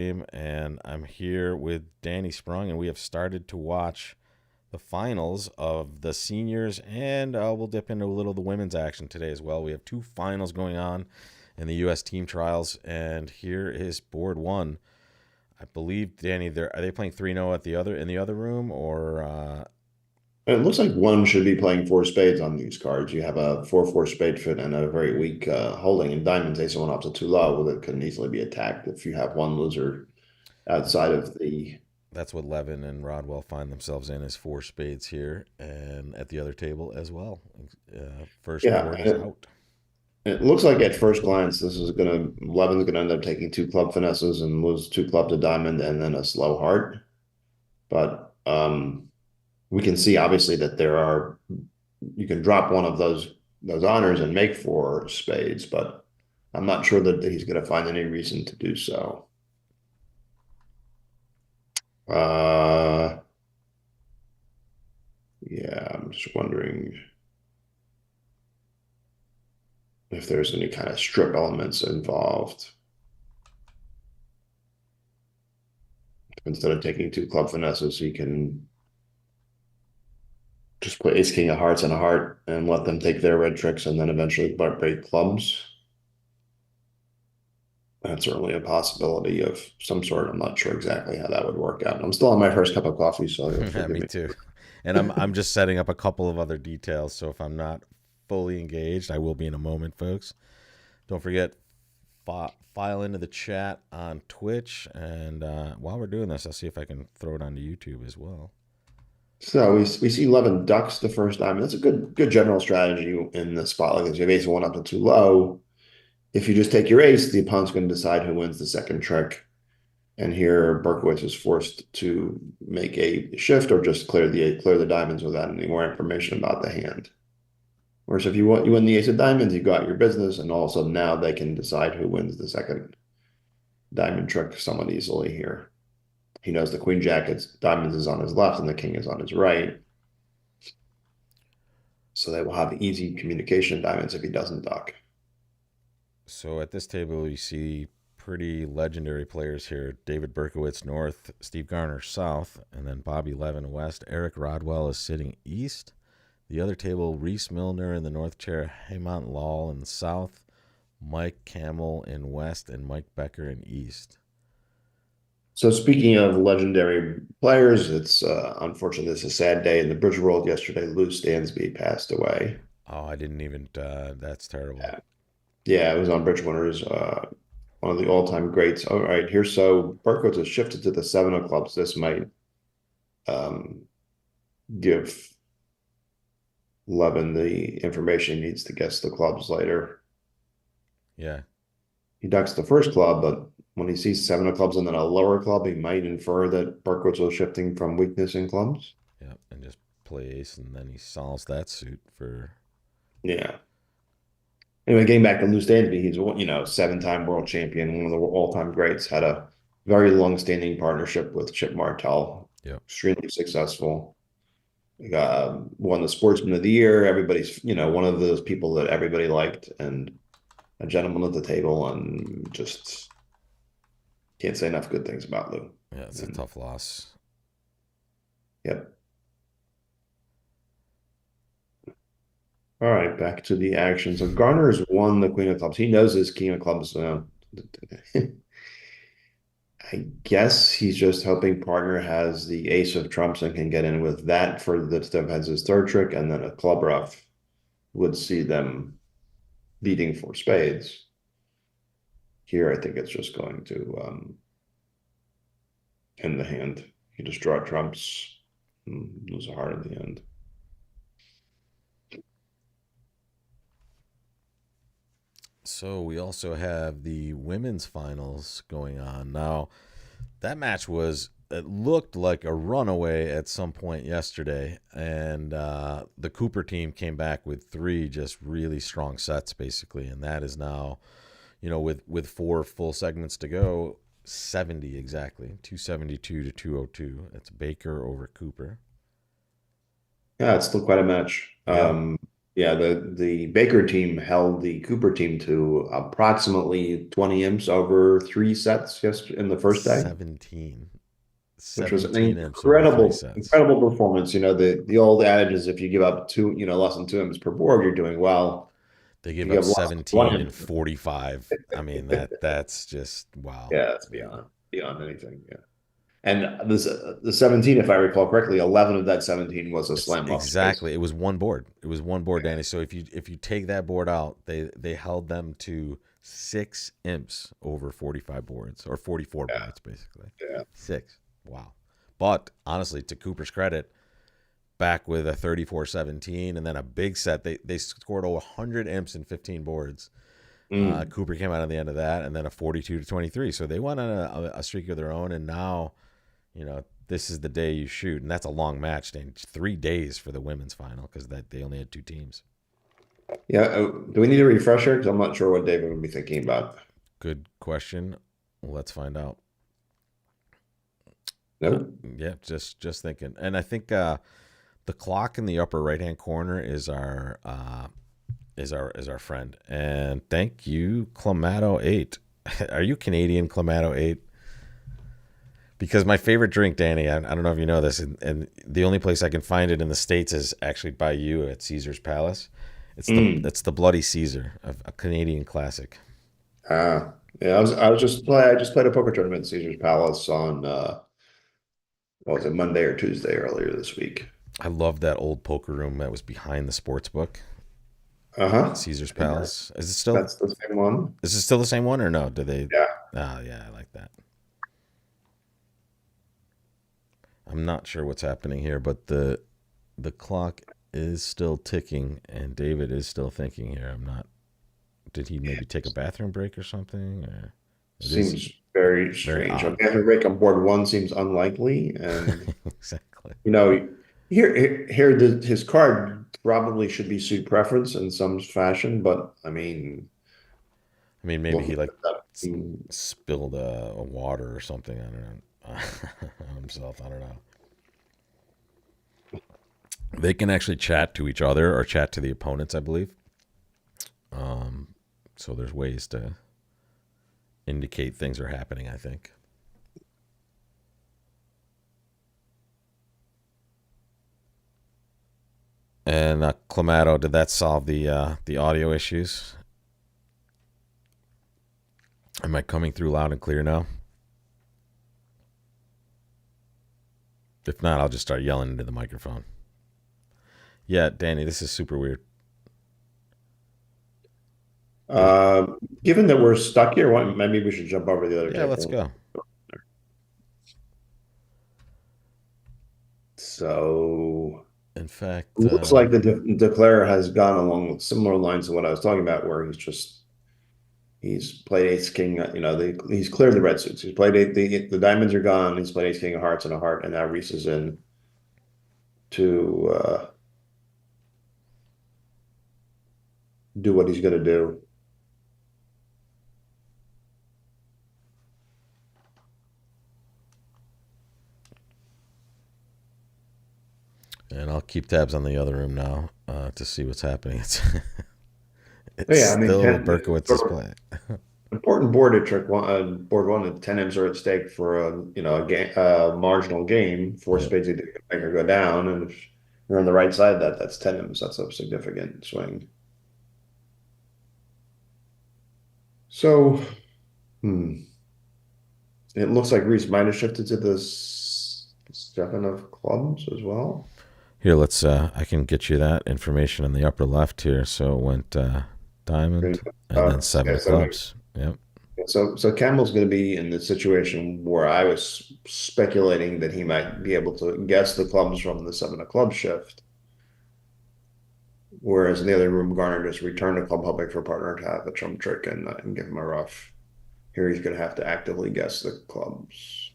Game, and I'm here with Danny Sprung, and we have started to watch the finals of the seniors, and we'll dip into a little of the women's action today as well. We have two finals going on in the U.S. team trials, and here is board one. I believe, Danny, are they playing 3-0 at the other in the other room, or It looks like one should be playing four spades on these cards. You have a 4-4 spade fit and a very weak holding, and diamonds ace one up to too low that can easily be attacked if you have one loser outside of the. that's what Levin and Rodwell find themselves in, is four spades here, and at the other table as well. First Yeah, board is out. it looks like at first glance this is Levin's gonna end up taking two club finesses and lose two club to diamond and then a slow heart. But we can see obviously that you can drop one of those honors and make four spades, but I'm not sure that he's going to find any reason to do so. Uh, yeah, I'm just wondering if there's any kind of strip elements involved. Instead of taking two club finesses, he can just put ace king of hearts and a heart and let them take their red tricks and then eventually break clubs. That's certainly a possibility of some sort. I'm not sure exactly how that would work out. I'm still on my first cup of coffee, so you'll forgive Me me. too. And I'm just setting up a couple of other details. So if I'm not fully engaged, I will be in a moment, folks. Don't forget, file into the chat on Twitch. And while we're doing this, I'll see if I can throw it onto YouTube as well. So we see Levin ducks the first time. That's a good general strategy in the spot like this. You have ace one up to too low. If you just take your ace, the opponent's going to decide who wins the second trick. And here Berkowitz is forced to make a shift or just clear the diamonds without any more information about the hand. Whereas if you win the ace of diamonds, you got your business, and all of a sudden now they can decide who wins the second diamond trick somewhat easily here. He knows the queen jack diamonds is on his left and the king is on his right. So they will have easy communication diamonds if he doesn't duck. So at this table, you see pretty legendary players here: David Berkowitz north, Steve Garner south, and then Bobby Levin west. Eric Rodwell is sitting east. The other table, Reese Milner in the north chair, Hemant Lal in the south, Mike Camel in west, and Mike Becker in east. So speaking of legendary players, it's unfortunately this is a sad day in the bridge world. Yesterday, Lou Stansby passed away. Oh, I didn't even. That's terrible. Yeah, yeah, it was on Bridge Winners, one of the all-time greats. All right, here, so Berkowitz has shifted to the seven of clubs. This might um, give Levin the information he needs to guess the clubs later. Yeah, He ducks the first club, but when he sees seven of clubs and then a lower club, he might infer that Berkowitz was shifting from weakness in clubs. yeah, and just play ace, and then he solves that suit for. Yeah. Anyway, getting back to Lou Stansby, he's seven-time world champion, one of the all-time greats. Had a very long-standing partnership with Chip Martell. Yeah. Extremely successful. He got won the Sportsman of the Year. Everybody's one of those people that everybody liked, and a gentleman at the table, and just can't say enough good things about Lou. Yeah, it's a And tough loss. yep. All right, back to the action. So Garner's won the Queen of Clubs. He knows his King of Clubs. I guess he's just hoping partner has the ace of trumps and can get in with that for the stuff as his third trick, and then a club rough would see them beating four spades. Here, I think it's just going to end the hand. You just draw trumps, and lose a heart at the end. So we also have the women's finals going on now. That match it looked like a runaway at some point yesterday, and the Cooper team came back with three just really strong sets, basically, and that is now, with four full segments to go, 70 exactly, 272 to 202. It's Baker over Cooper. Yeah, it's still quite a match. Yeah. Yeah, the Baker team held the Cooper team to approximately 20 imps over 3 sets just in the first day, 17. which was an 17 imps over three sets. incredible performance. The old adage is if you give up two, less than 2 imps per board, you're doing well. They If gave you up give less than one 17 and imp, 45. I mean, that's just wow. yeah, it's Wow. beyond anything. Yeah. And the 17, if I recall correctly, 11 of that 17 was a It's slam off space. exactly. It was one board. It was one board, Yeah. Danny. So if you take that board out, they held them to 6 imps over 45 boards or 44 Yeah. boards basically. Yeah. Six. Wow. But honestly, to Cooper's credit, back with a 34-17 and then a big set, they scored over 100 imps in 15 boards. Mm. Cooper came out on the end of that, and then a 42-23. So they went on a streak of their own, and now this is the day you shoot, and that's a long match. 3 days for the women's final because that they only had two teams. Yeah. Do we need a refresher? Because I'm not sure what David would be thinking about. Good question. Let's find out. No. Yeah, just thinking, and I think the clock in the upper right hand corner is our friend. And thank you, Clamato8. Are you Canadian, Clamato8? Because my favorite drink, Danny, I don't know if you know this, and the only place I can find it in the States is actually by you at Caesar's Palace. Mm. It's the Bloody Caesar, a Canadian classic. Yeah. I just played a poker tournament at Caesar's Palace on what was it, Monday or Tuesday earlier this week. I love that old poker room that was behind the sports book at Uh-huh. Caesar's And Palace. Is it still that's the same one. is it still the same one or no? Do they? Yeah. Oh yeah, I like that. I'm not sure what's happening here, but the clock is still ticking, and David is still thinking here. I'm not. Did he maybe take a bathroom break or something? Or it is Seems very very strange. A odd. banner break on board one seems unlikely, and Exactly. you know, his card probably should be suit preference in some fashion, but I mean, I mean, maybe he looking like at that, spilled a water or something. I don't know on himself. I don't know. They can actually chat to each other or chat to the opponents, I believe. So there's ways to indicate things are happening, I think. And Clamato, did that solve the audio issues? Am I coming through loud and clear now? If not, I'll just start yelling into the microphone. Yeah, Danny, this is super weird. Is uh, given that we're stuck here, maybe we should jump over to the other Yeah, let's table. go. So In fact, looks like the declare has gone along similar lines to what I was talking about, where he's played ace king. He's cleared the red suits. He's played the diamonds are gone. He's played ace king of hearts and a heart, and now Reese is in to do what he's going to do. and I'll keep tabs on the other room now to see what's happening. It's But it's yeah, I mean, still Berkowitz's sort of play. important board at trick one. Board one, and 10 M's are at stake for a game, marginal game. Four Yep. spades to make her go down, and if you're on the right side of that, that's 10 M's. That's a significant swing. So, hmm. It looks like Reese might have shifted to the seven of clubs as well. Here, let's. I can get you that information in the upper left here. So it went diamond and then seven Yeah, of clubs. Yep. so Campbell's going to be in the situation where I was speculating that he might be able to guess the clubs from the seven of clubs shift, whereas in the other room, Garner just returned a club hoping for partner to have a trump trick and give him a rough. Here he's going to have to actively guess the clubs.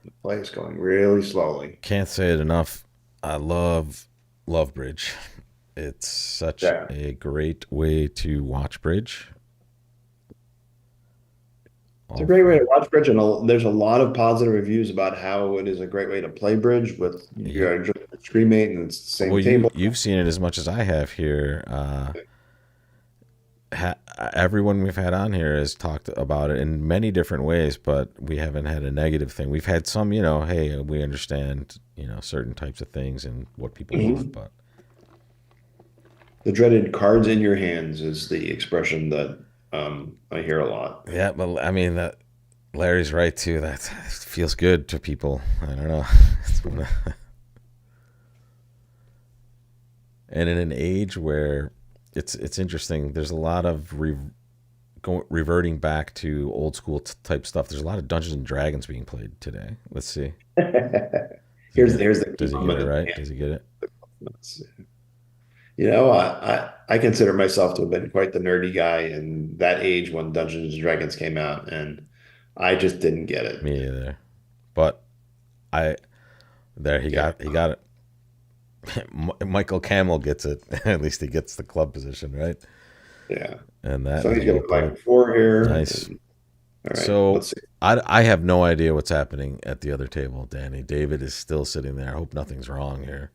The play is going really slowly. Can't say it enough. I love bridge. It's such Yeah. a great way to watch bridge. It's a All great way to for watch bridge, and there's a lot of positive reviews about how it is a great way to play bridge with Yep. screen mate, and it's the Well, same table. you've seen it as much as I have here. Everyone we've had on here has talked about it in many different ways, but we haven't had a negative thing. We've had some, hey, we understand, certain types of things and what people want, Mhm. but The dreaded cards in your hands is the expression that I hear a lot. yeah, but I mean that Larry's right too. That feels good to people. I don't know. And in an age where it's interesting, there's a lot of reverting back to old school type stuff. There's a lot of Dungeons and Dragons being played today. Let's see. Does he Here's the key does he get it moment. right? Does he get it? I consider myself to have been quite the nerdy guy in that age when Dungeons and Dragons came out, and I just didn't get it. Me either. But I there Yeah, he got it. Michael Camel gets it. At least he gets the club position right, yeah. and that So is he's gonna well go back played. and four here. Nice. And, all right, So let's see. I have no idea what's happening at the other table, Danny. David is still sitting there. I hope nothing's wrong here.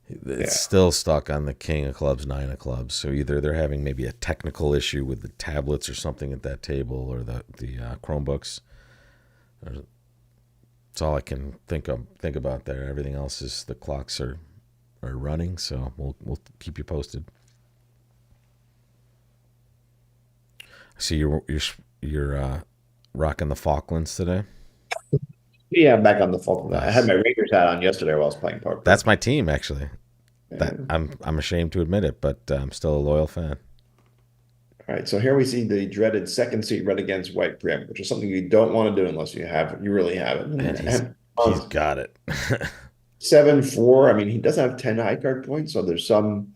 It's Yeah. still stuck on the king of clubs, nine of clubs. So either they're having maybe a technical issue with the tablets or something at that table, or the Chromebooks. That's all I can think about there. Everything else is the clocks are running. So we'll keep you posted. I see you're rocking the Falklands today. Yeah, I'm back on the Falcons. I had Nice. my Raiders hat on yesterday while I was playing poker. That's my team actually. That Yeah. I'm ashamed to admit it, but I'm still a loyal fan. All right, so here we see the dreaded second seat red against white preempt, which is something you don't want to do unless you really have it. And And he's got it. 7-4. I mean, he doesn't have 10 high card points, so there's some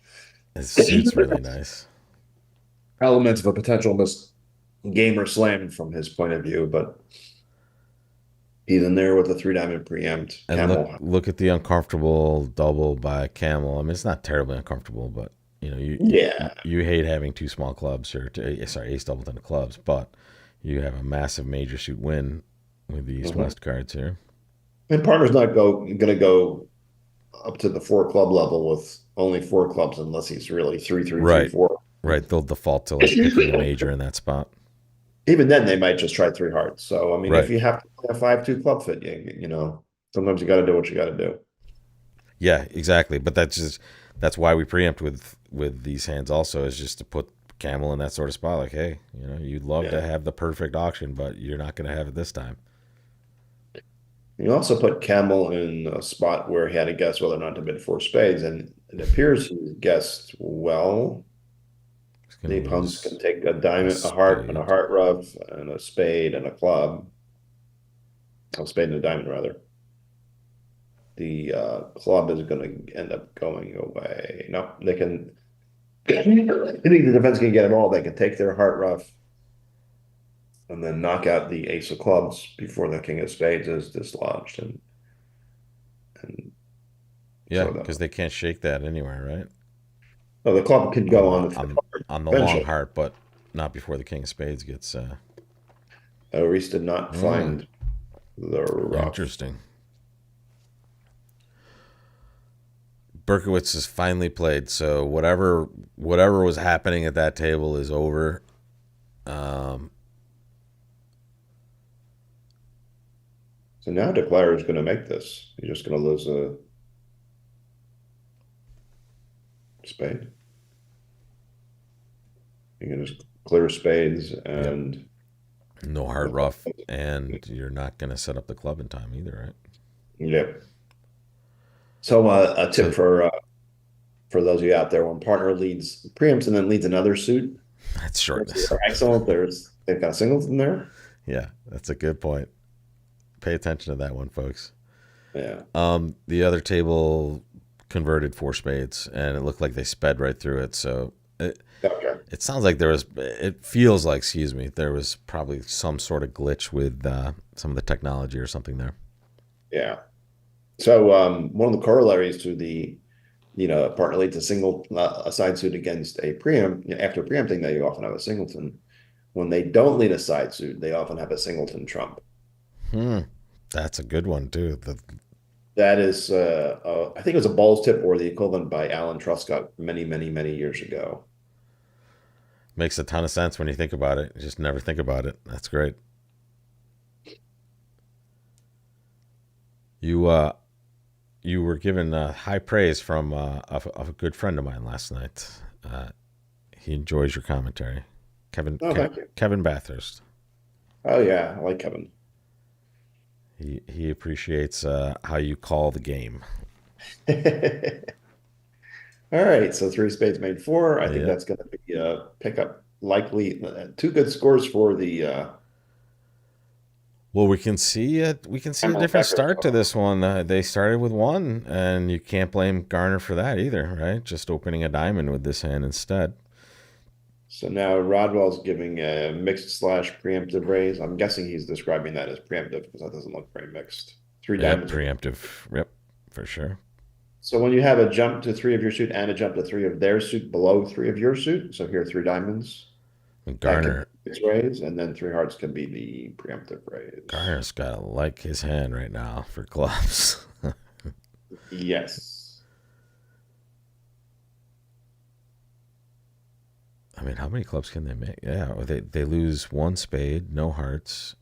His suit's really nice. elements of a potential game or slam from his point of view, but he's in there with a three diamond preempt. And Camel. look at the uncomfortable double by Camel. I mean, it's not terribly uncomfortable, but Yeah. you hate having two small clubs or sorry, ace double ten of clubs, but you have a massive major suit win with the East Mhm. West cards here. And partner's not gonna go up to the four club level with only four clubs unless he's really three, three, three, Right, four. right. They'll default to like picking a major in that spot. Even then, they might just try three hearts. So, I mean, if Right. you have to play a 5-2 club fit, sometimes you got to do what you got to do. Yeah, exactly. But that's why we preempt with these hands also is just to put Camel in that sort of spot. Like, hey, you'd love to Yeah. have the perfect auction, but you're not going to have it this time. You also put Camel in a spot where he had to guess whether or not to bid four spades, and it appears he guessed well. He's The going to opponents lose can take a a diamond, a heart, and a spade. heart rough, and a spade and a club. A spade and a diamond, rather. The club is going to end up going away. No, they can. I think the defense can get it all. They can take their heart rough and then knock out the ace of clubs before the king of spades is dislodged, and Yeah, so because they can't shake that anywhere, right? the club could On go the on the on card on the long eventually. heart, but not before the king of spades gets. Reese did not Mm, find the rough. interesting. Berkowitz is finally played, so whatever was happening at that table is over. Um, So now Declare is going to make this. He's just going to lose a spade. You can just clear spades yep, and no hard rough, and you're not going to set up the club in time either, right? yeah. So a tip So for those of you out there, when partner leads preempts and then leads another suit, that's that's shortness. excellent. They've got singles in there. Yeah, that's a good point. Pay attention to that one, folks. Yeah. The other table converted four spades, and it looked like they sped right through it. So Okay. it sounds like there was. It feels like, excuse me, there was probably some sort of glitch with some of the technology or something there. Yeah. So one of the corollaries to partner leads a single a side suit against a preempt. After preempting, they often have a singleton. When they don't lead a side suit, they often have a singleton trump. Hmm, that's a good one too. That is, I think it was a balls tip or the equivalent by Alan Truscott many, many, many years ago. Makes a ton of sense when you think about it. You just never think about it. That's great. You you were given high praise from a good friend of mine last night. Uh, he enjoys your commentary, Oh, thank you. Kevin Bathurst. Oh yeah, I like Kevin. He appreciates how you call the game. All right, so three spades made four. I think Yeah. that's going to be a pickup likely. Two good scores for the Well, we can see a Emily different Becker. start to this one. They started with one, and you can't blame Garner for that either, right? Just opening a diamond with this hand instead. So now Rodwell's giving a mixed slash preemptive raise. I'm guessing he's describing that as preemptive because that doesn't look very mixed. Three Yep, diamonds are. preemptive. Yep, for sure. So when you have a jump to three of your suit and a jump to three of their suit below three of your suit, so here are three diamonds, that can be Garner mixed raise, and then three hearts can be the preemptive raise. Garner's got to like his hand right now for clubs. Yes. I mean, how many clubs can they make? Yeah, they lose one spade, no hearts,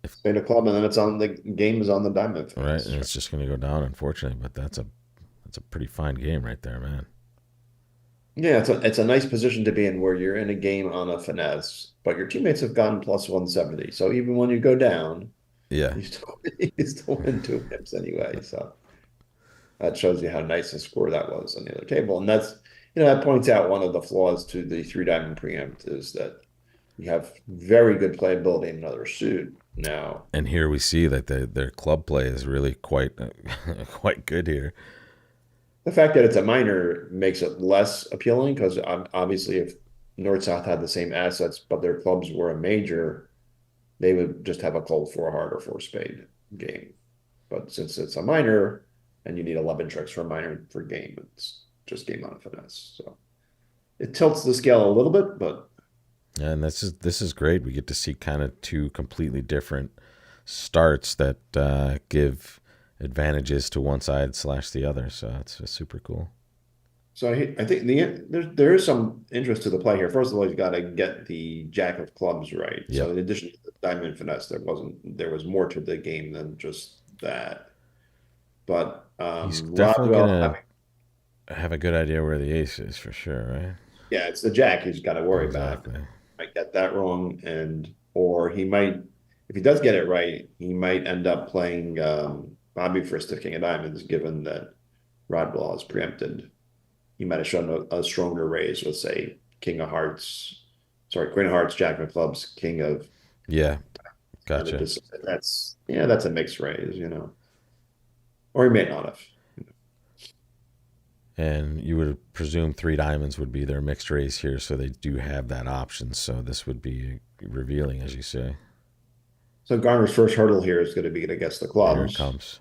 if Spade a club, and then it's on the game is on the diamond right, finesse. and it's just going to go down, unfortunately. But that's a pretty fine game right there, man. Yeah, it's a nice position to be in where you're in a game on a finesse, but your teammates have gotten plus 170. So even when you go down, Yeah, you still you still win two pips anyway. So that shows you how nice a score that was on the other table. And that's that points out one of the flaws to the three diamond preempt is that you have very good playability in another suit. Now, and here we see that their club play is really quite quite good here. the fact that it's a minor makes it less appealing because obviously if North South had the same assets, but their clubs were a major, they would just have a cold four heart or four spade game. But since it's a minor and you need 11 tricks for a minor for game, it's just game on finesse. So it tilts the scale a little bit, but And this is great. We get to see kind of two completely different starts that give advantages to one side slash the other. So it's super cool. so I think there is some interest to the play here. First of all, he's got to get the jack of clubs right. So Yep, in addition to the diamond finesse, there was more to the game than just that. But he's definitely Rodwell gonna having have a good idea where the ace is for sure, right? yeah, it's the jack he's got to worry about. Exactly. Might get that wrong, and or he might, if he does get it right, he might end up playing Bobby for stiff king of diamonds, given that Rodwell is preempted. He might have shown a stronger raise with say king of hearts, sorry, queen of hearts, jack of clubs, king of Yeah, and it gotcha. just that's a mixed raise, or he may not have. And you would presume three diamonds would be their mixed race here, so they do have that option. So this would be revealing, as you say. So Garner's first hurdle here is going to be to guess the Here it clubs, comes.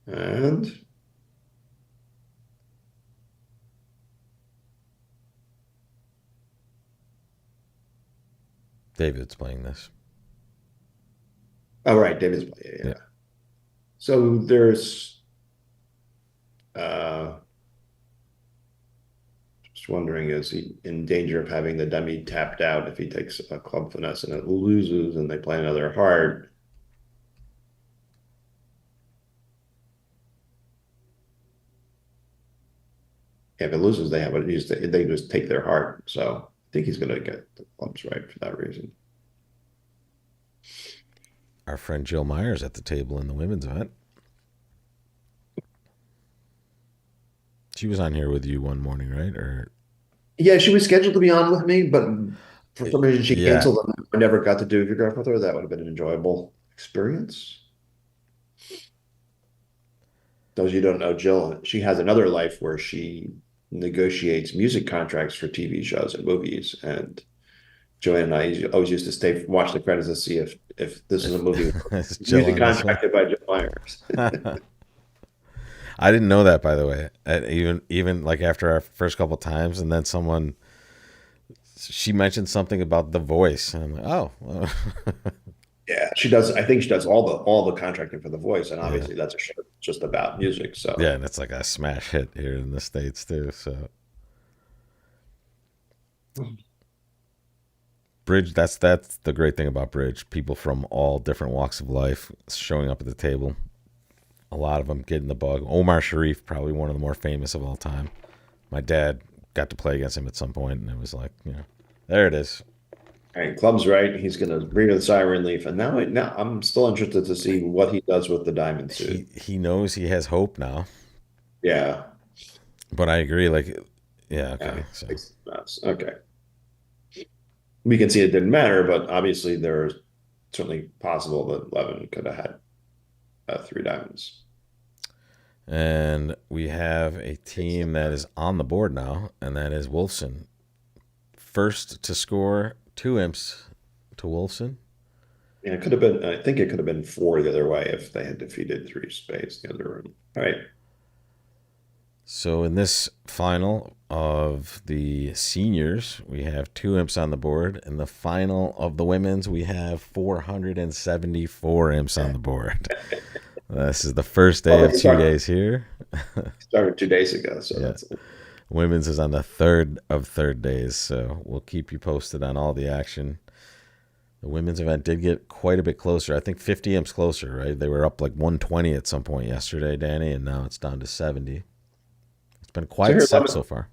and David's playing this. oh right, David's yeah, Yeah. yeah. So there's uh just wondering, is he in danger of having the dummy tapped out if he takes a club finesse and it loses and they play another heart? If it loses, they just take their heart. So I think he's going to get the clubs right for that reason. Our friend Jill Myers at the table in the women's event. She was on here with you one morning, right? Or Yeah, she was scheduled to be on with me, but for some reason she yeah, canceled and I never got to do autograph with her. That would have been an enjoyable experience. Those of you who don't know, Jill, she has another life where she negotiates music contracts for TV shows and movies. And Joanne and I always used to stay watch the credits to see if this is a if movie is Jill music on this one? contracted by Jill Myers. I didn't know that, by the way. Even like after our first couple times, and then she mentioned something about the voice, and I'm like, oh, Yeah, she does. I think she does all the contracting for The Voice, and yeah, obviously that's a just about music. Yeah, So and it's like a smash hit here in the States too. So bridge, that's the great thing about bridge. People from all different walks of life showing up at the table. A lot of them getting the bug. Omar Sharif, probably one of the more famous of all time. My dad got to play against him at some point, and it was like, there it is. and club's right. He's going to breathe a siren leaf. And now I'm still interested to see what he does with the diamond suit. He knows he has hope now, Yeah. but I agree. Like, yeah, Yeah. okay, so Makes sense. Okay. We can see it didn't matter, but obviously there's certainly possible that Levin could have had three diamonds. and we have a team that is on the board now, and that is Wolfson. First to score 2 imps to Wolfson. Yeah, it could have been, I think it could have been four the other way if they had defeated three spades the other room. All right. So in this final of the seniors, we have 2 imps on the board. In the final of the women's, we have 474 imps on the board. This is the first day Well, of 2 days here. started 2 days ago, so Yeah. that's Women's is on the third of third days, so we'll keep you posted on all the action. The women's event did get quite a bit closer. I think 50 imps closer, right? They were up like 120 at some point yesterday, Danny, and now it's down to 70. It's been so quite here. set so far.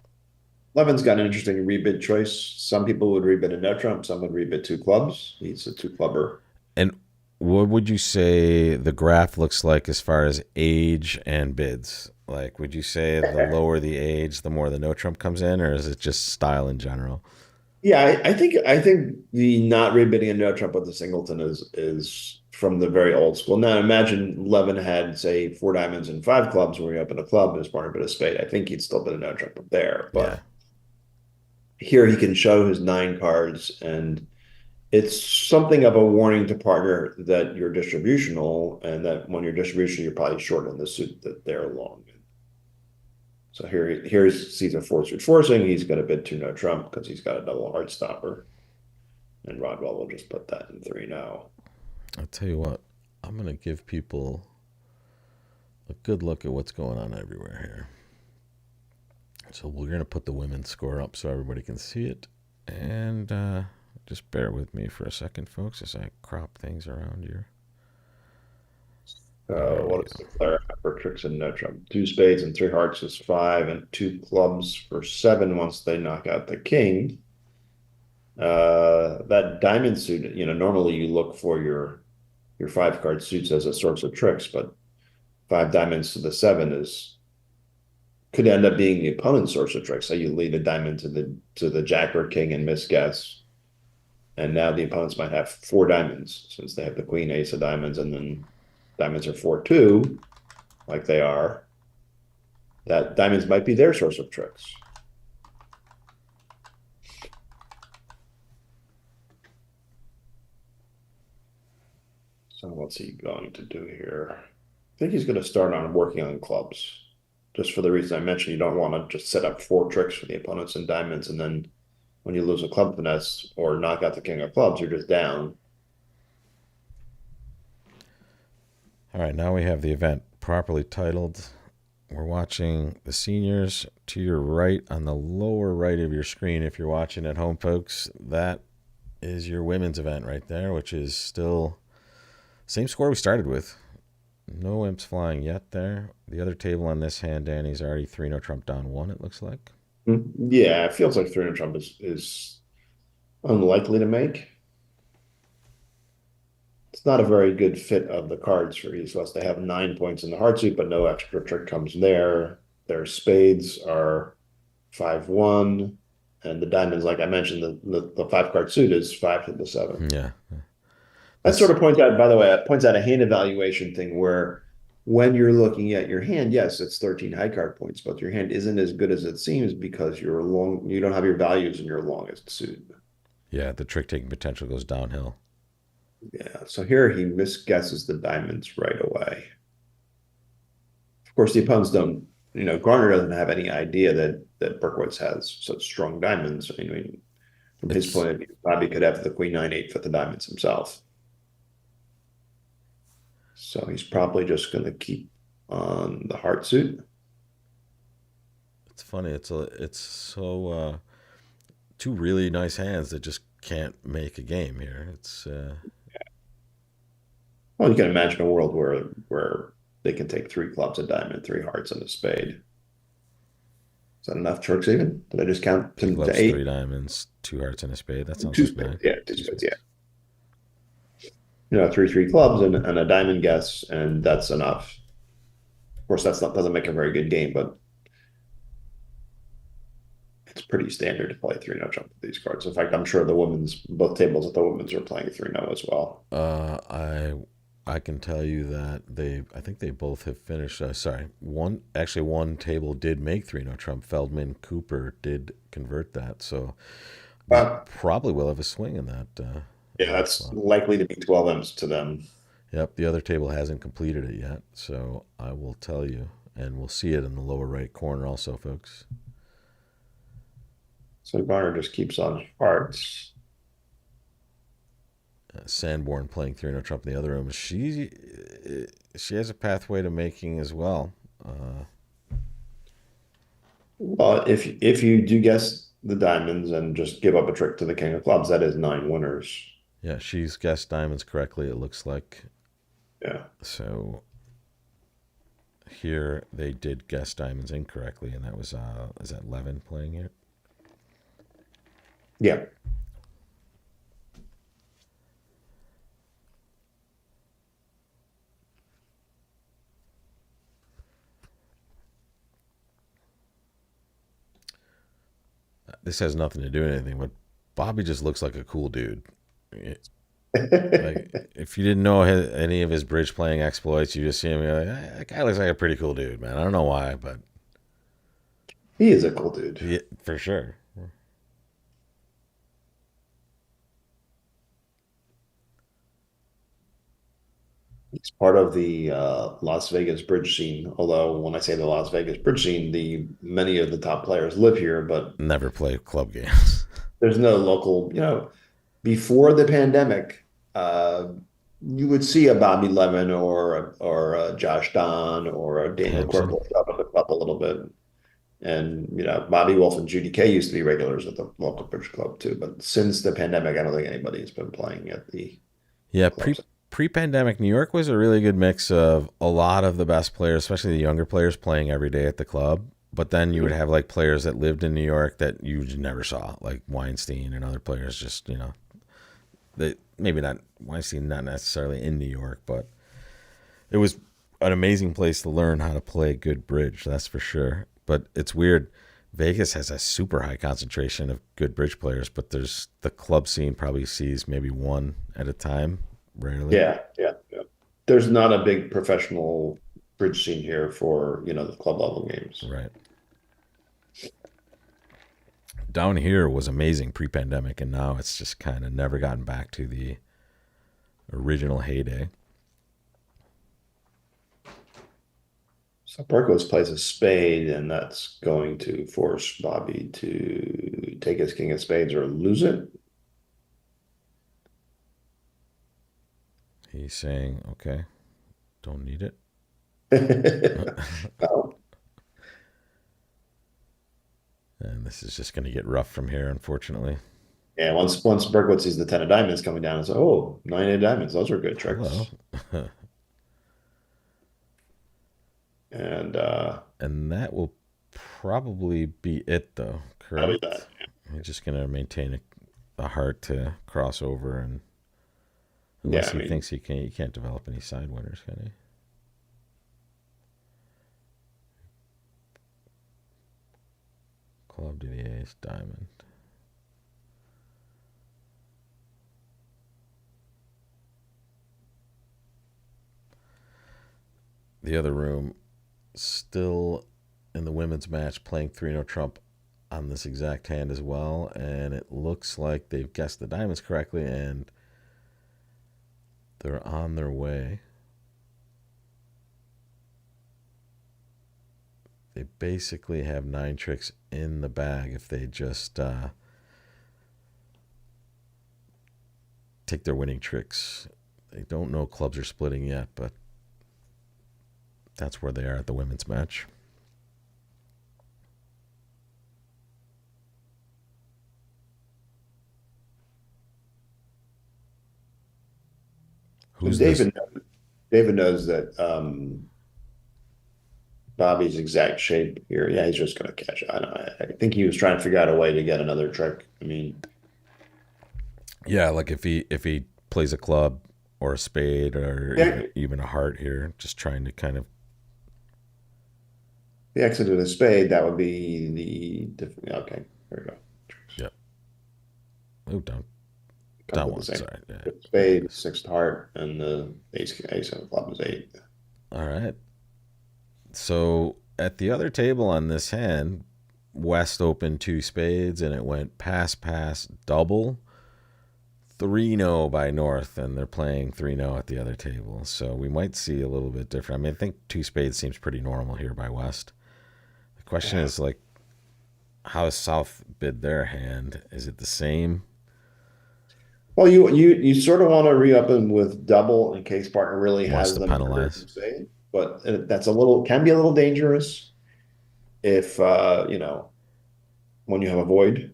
Levin's got an interesting rebid choice. Some people would rebid a no trump, some would rebid two clubs. He's a two clubber. And what would you say the graph looks like as far as age and bids? Like, would you say the lower the age, the more the no trump comes in, or is it just style in general? Yeah, I think the not rebidding a no trump with the singleton is from the very old school. Now imagine Levin had say four diamonds and five clubs where he opened a club and his partner bid a spade. I think he'd still bid a no trump up there, Yeah. but here he can show his nine cards, and it's something of a warning to partner that you're distributional, and that when you're distributional, you're probably short in the suit that they're long in. So here's Caesar four suit forcing. He's got a bid two no trump because he's got a double hard stopper. And Rodwell will just put that in three now. I'll tell you what, I'm going to give people a good look at what's going on everywhere here. So we're going to put the women's score up so everybody can see it. And just bear with me for a second, folks, as I crop things around here. What is the Clara for tricks and no trump? Two spades and three hearts is five, and two clubs for seven once they knock out the king. That diamond suit, normally you look for your five card suits as a source of tricks, but five diamonds to the seven could end up being the opponent's source of tricks. So you lead a diamond to the jack or king and misguess, and now the opponents might have four diamonds since they have the queen, ace of diamonds, and then diamonds are 4-2, like they are. That diamonds might be their source of tricks. So what's he going to do here? I think he's going to start on working on clubs, just for the reason I mentioned. You don't want to just set up four tricks for the opponents in diamonds, and then when you lose a club finesse or knock out the king of clubs, you're just down. All right, now we have the event properly titled. We're watching the seniors. To your right, on the lower right of your screen, if you're watching at home, folks, that is your women's event right there, which is still same score we started with. No imps flying yet there. The other table on this hand, Danny's already 3 no trump down 1, it looks like. Yeah, it feels like 3 no trump is unlikely to make. It's not a very good fit of the cards for East West. They have 9 points in the hard suit, but no extra trick comes there. Their spades are 5-1, and the diamonds, like I mentioned, the 5 card suit is 5 to the 7. Yeah. That sort of points out, by the way, it points out a hand evaluation thing where when you're looking at your hand, yes, it's 13 high card points, but your hand isn't as good as it seems because you don't have your values in your longest suit. Yeah, the trick taking potential goes downhill. Yeah, so here he misguesses the diamonds right away. Of course, the opponents don't, Garner doesn't have any idea that Berkowitz has such strong diamonds. I mean, from his point of view, Bobby could have the queen 9-8 for the diamonds himself. So he's probably just going to keep. on the heart suit. It's funny. It's so two really nice hands that just can't make a game here. It's Well, you can imagine a world where they can take three clubs, a diamond, three hearts, and a spade. Is that enough tricks even? Did I just count three to clubs, eight? three diamonds, two hearts, and a spade. That sounds Two like spades, nine. yeah, two Two spades, yeah. spades. Three clubs and a diamond guess, and that's enough. Of course, that's not doesn't make a very good game, but it's pretty standard to play 3-0 trump with these cards. In fact, I'm sure the women's both tables at the women's are playing 3-0 as well. Uh, I I can tell you that I think they both have finished. Sorry, one table did make three no trump. Feldman Cooper did convert that, so we But probably will have a swing yeah, in that that's spot. likely to be 12 M's to them. Yep, the other table hasn't completed it yet, so I will tell you, and we'll see it in the lower right corner also, folks. So Garner just keeps on hearts. Sanborn playing three no trump in the other room. She has a pathway to making as well. Uh, Well, if you do guess the diamonds and just give up a trick to the king of clubs, that is nine winners. yeah, she's guessed diamonds correctly. It looks like Yeah. so. Here they did guess diamonds incorrectly, and that was is that Levin playing here? Yeah. This has nothing to do with anything, but Bobby just looks like a cool dude. Like if you didn't know any of his bridge playing exploits, you just see him, you're like, that guy looks like a pretty cool dude, man. I don't know why, but He is a cool dude. yeah, for sure. He's part of the Las Vegas bridge scene. Although when I say the Las Vegas bridge scene, the many of the top players live here, but Never play club games. there's no local. Before the pandemic, uh, you would see a Bobby Levin or a Josh Don or a Daniel Hampson. Corporal up at the club a little bit. And Bobby Wolf and Judy Kay used to be regulars at the local bridge club too. But since the pandemic, I don't think anybody's been playing at the Yeah, clubs. pre pandemic, New York was a really good mix of a lot of the best players, especially the younger players, playing every day at the club. But then you would have like players that lived in New York that you never saw, like Weinstein and other players. Just they maybe not Weinstein, not necessarily in New York, but it was an amazing place to learn how to play good bridge. That's for sure. But it's weird. Vegas has a super high concentration of good bridge players, but there's the club scene probably sees maybe one at a time, rarely. Yeah, yeah, yeah. There's not a big professional bridge scene here for, the club level games. Right. Down here was amazing pre-pandemic, and now it's just kind of never gotten back to the original heyday. So Berkowitz plays a spade, and that's going to force Bobby to take his king of spades or lose it. He's saying, "Okay, don't need it." Oh, And this is just going to get rough from here, unfortunately. yeah, once Berkowitz sees the 10 of diamonds coming down, it's oh, 9 of diamonds. Those are good Hello. tricks. And And that will probably be it, though, that'll be that. correct? He's just going to maintain a heart to cross over, and Yeah, unless I he mean, thinks he can't develop any side winners, can he? Club to the ace, diamond. The other room, still in the women's match, playing 3 no trump on this exact hand as well. And it looks like they've guessed the diamonds correctly, and they're on their way. They basically have 9 tricks in the bag if they just take their winning tricks. They don't know clubs are splitting yet, but That's where they are at the women's match. And Who's this? David knows that Bobby's exact shape here. Yeah, he's just going to catch it. I think he was trying to figure out a way to get another trick. I mean, Yeah, like if he plays a club or a spade or yeah, even a heart here, just trying to kind of the exit of the spade, that would be okay, there we go. yeah. Oh, down Comes down with the one. same Sorry. Yeah, yeah. spade, sixth heart, and the ace of club is eight. All right. So at the other table on this hand, West opened two spades and it went pass double 3-0 by North, and they're playing 3-0 at the other table. So we might see a little bit different. I mean, I think two spades seems pretty normal here by West. The question Yeah. is like, how does South bid their hand? Is it the same? Well, you sort of want to re-up them with double in case partner really Wants has to them under penalize. some spade, but that's a little can be a little dangerous if when you have a void.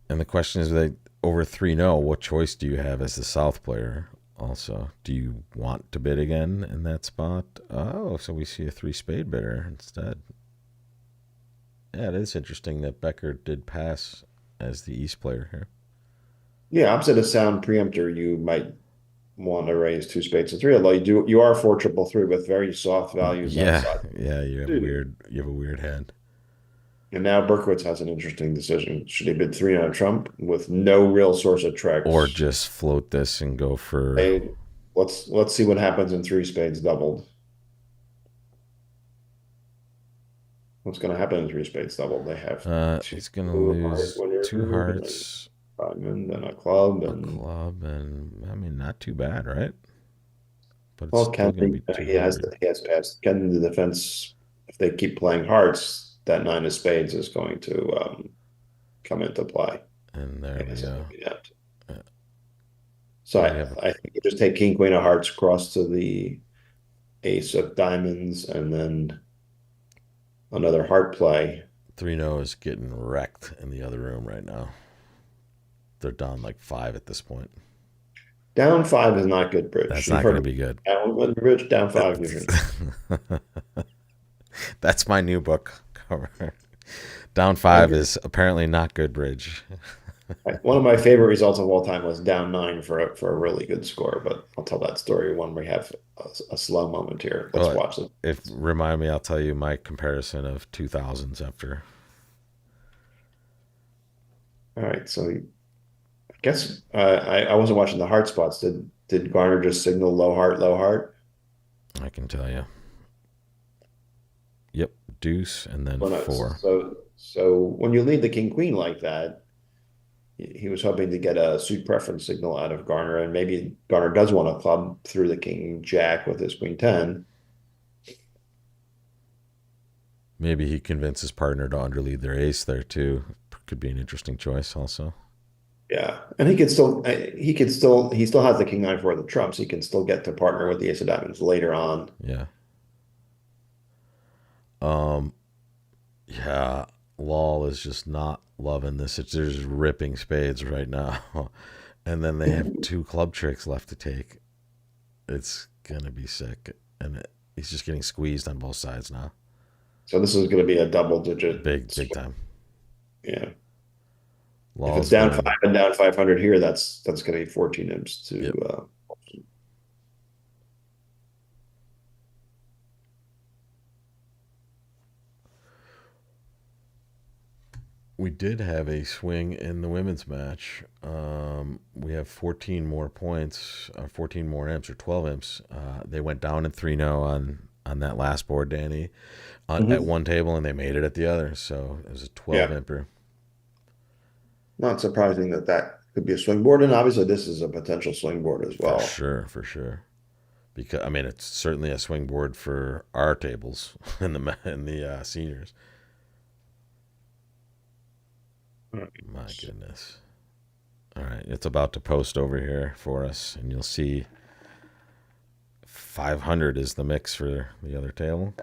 And the question is, they over 3-0, what choice do you have as the South player? Also, do you want to bid again in that spot? Oh, so we see a three spade bidder instead. Yeah, it is interesting that Becker did pass as the East player here. Yeah, opposite of sound preemptor, you might want to raise two spades and three, although you are four triple three with very soft values Yeah, outside. yeah, Two. you have a weird hand. And now Berkowitz has an interesting decision. Should he bid three on a trump with no real source of Or tricks? just float this and go for Hey, let's see what happens in three spades doubled. What's going to happen in three spades doubled? They have two he's gonna heart lose winners two and a hearts, diamond and a club a and club, and I mean not too bad, right? But it's well, still gonna be $200. he has passed Ken the defense. If they keep playing hearts, that nine of spades is going to come into play. And I there we guess it go. would be that. Uh, So we have I think you just take king queen of hearts cross to the ace of diamonds and then another heart play. 3-0 is getting wrecked in the other room right now. They're down like five at this point. Down five is not good bridge. That's You've not going heard to of be good. down one bridge, down five usually. That's my new book cover. Down I five agree. is apparently not good bridge. One of my favorite results of all time was down nine for a really good score, but I'll tell that story when we have a slow moment here. Let's Well, watch it. if remind me, I'll tell you my comparison of 2000s after. All right, so I guess I wasn't watching the heart spots. Did Garner just signal low heart, low heart? I can tell you. Yep, deuce and then Well, no, four. so when you lead the king queen like that, he was hoping to get a suit preference signal out of Garner, and maybe Garner does want to club through the king jack with his queen 10. Maybe he convinced his partner to underlead their ace there too. Could be an interesting choice also. Yeah, and he still has the king nine for the trumps. He can still get to partner with the ace of diamonds later on. Yeah. Um. Yeah. Lol is just not loving this. They're just ripping spades right now, and then they have two club tricks left to take. It's gonna be sick, and he's just getting squeezed on both sides now. So this is going to be a double digit Big swing. time. Yeah. If it's Law's down five going. and down 500 here, that's going to be 14 imps to Yep. We did have a swing in the women's match. We have 14 more points, 14 more imps, or 12 imps. They went down in 3-0 on that last board, Danny, at Mhm. one table, and they made it at the other. So it was a 12 Yeah. imper. Not surprising that that could be a swing board, and obviously this is a potential swing board as For well. sure, for sure. Because I mean, it's certainly a swing board for our tables in the seniors. My goodness. All right, it's about to post over here for us, and you'll see 500 is the mix for the other table.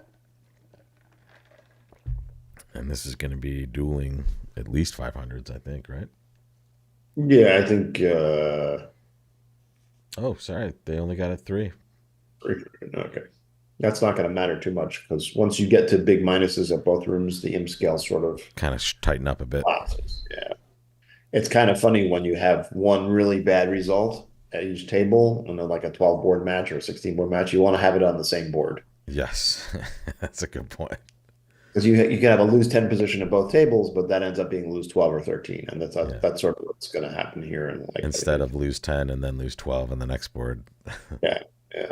And this is going to be dueling at least 500s, I think, right? Yeah, I think Oh, sorry. They only got a 3. okay. That's not going to matter too much because once you get to big minuses at both rooms, the imp scale sort of Kind of tighten up a bit. collapses. Yeah. It's kind of funny when you have one really bad result at each table, and then like a 12 board match or a 16 board match, you want to have it on the same board. Yes. That's a good point. Because you can have a lose 10 position at both tables, but that ends up being lose 12 or 13. And Yeah. that's sort of what's going to happen here in Instead likelihood. of lose 10 and then lose 12 on the next board. Yeah, yeah.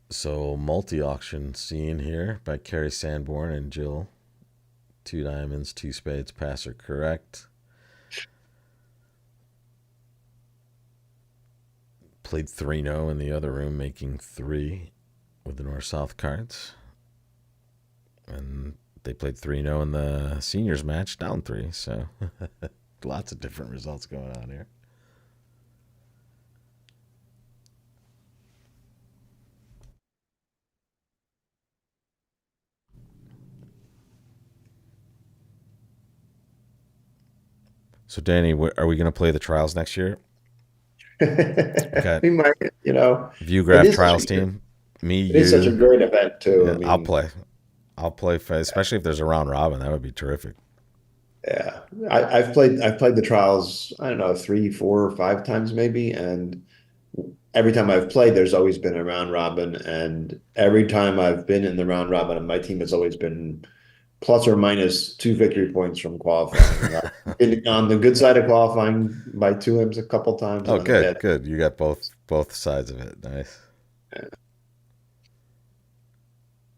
So, multi auction scene here by Carrie Sanborn and Jill. 2 diamonds, 2 spades, pass are correct. Played 3-0 in the other room, making 3 with the north south cards. And they played 3-0 in the seniors match, down 3. So, lots of different results going on here. So, Danny, are we going to play the trials next year? We got We might, you know, it Viewgraph is such trials a good, team. Me, it is such a you. great event too. I Yeah, I'll mean, play. I'll play, especially if there's a round robin. That would be terrific. yeah, I've played the trials, I don't know, three, four, or five times maybe, and every time I've played, there's always been a round robin, and every time I've been in the round robin, and my team has always been plus or minus two victory points from qualifying. And I've been on the good side of qualifying by two M's a couple times, and Oh, on the good, bad. good. You got both sides of it. Nice.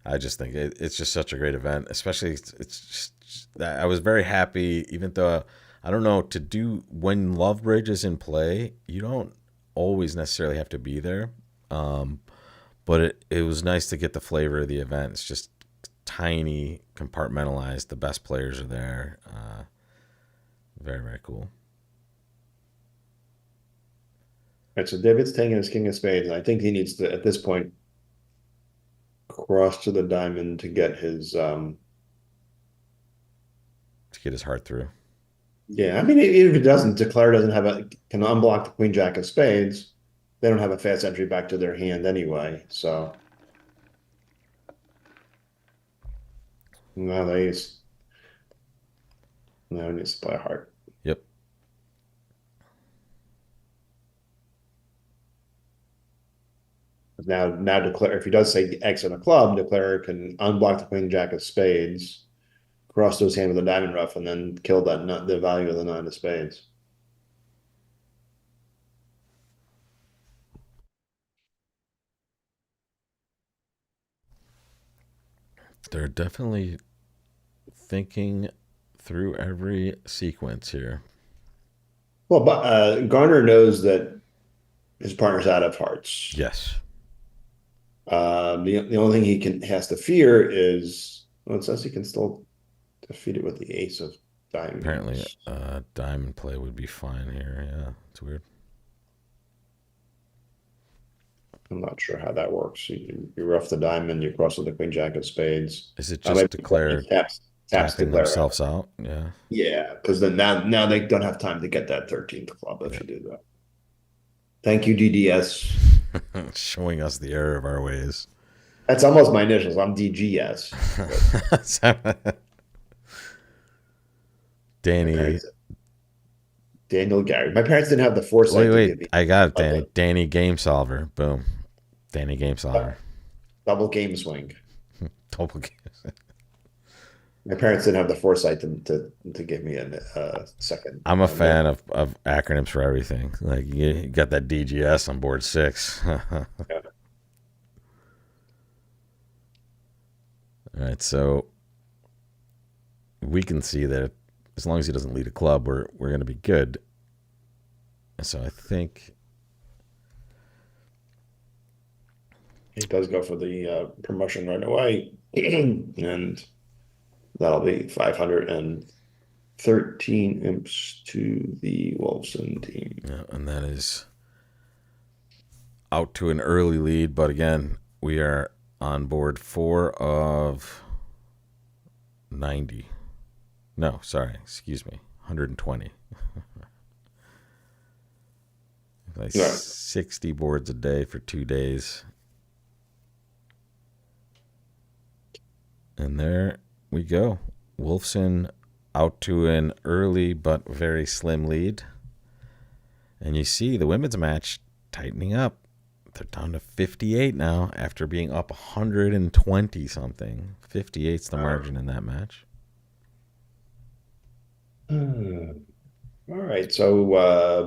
I just think it's just such a great event, especially it's just that I was very happy, even though I don't know to do when Love Bridge is in play, you don't always necessarily have to be there. Um, but it was nice to get the flavor of the event. It's just tiny, compartmentalized. The best players are there. Very, very cool. Right, so David's taking his king of spades, and I think he needs to, at this point, cross to the diamond to get his To get his heart through. yeah, I mean even if it doesn't, declare doesn't have a can unblock the queen jack of spades. They don't have a fast entry back to their hand anyway. So now they now he needs to play hard. Yep. Now declare if he does say X on a club, declare can unblock the queen jack of spades, cross to his hand with a diamond ruff, and then kill the value of the nine of spades. They're definitely thinking through every sequence here. Well, but Garner knows that his partner's out of hearts. Yes. The only thing he can has to fear is well, it says he can still defeat it with the ace of Apparently, diamonds. diamond play would be fine here. Yeah, it's weird. I'm not sure how that works. You rough the diamond, you cross with the queen jack of spades. Is it Maybe just declare taps tapping declare out. themselves out? Yeah. Yeah, because then now they don't have time to get that 13th club if Yeah. you do that. Thank you, DDS. Showing us the error of our ways. That's almost my initials. I'm DGS. But my Danny. parents, Daniel Gary. My parents didn't have the foresight to give Wait. me I got it, like Danny. a Danny Game Solver. Boom. Danny Game Solver. double game swing. Double game. My parents didn't have the foresight to give me a second. I'm a Middle. fan of acronyms for everything. Like you got that DGS on board 6. All Yeah. right, so we can see that as long as he doesn't lead a club, we're going to be good. So I think He does go for the promotion right away, and that'll be 513 imps to the Wolfson team. yeah, and that is out to an early lead, but again, we are on board 4 of 90. No, sorry, excuse me, 120. Like Right. 60 boards a day for 2 days. And there we go. Wolfson out to an early but very slim lead. And you see the women's match tightening up. They're down to 58 now after being up 120 something. 58's the margin in that match. All right. So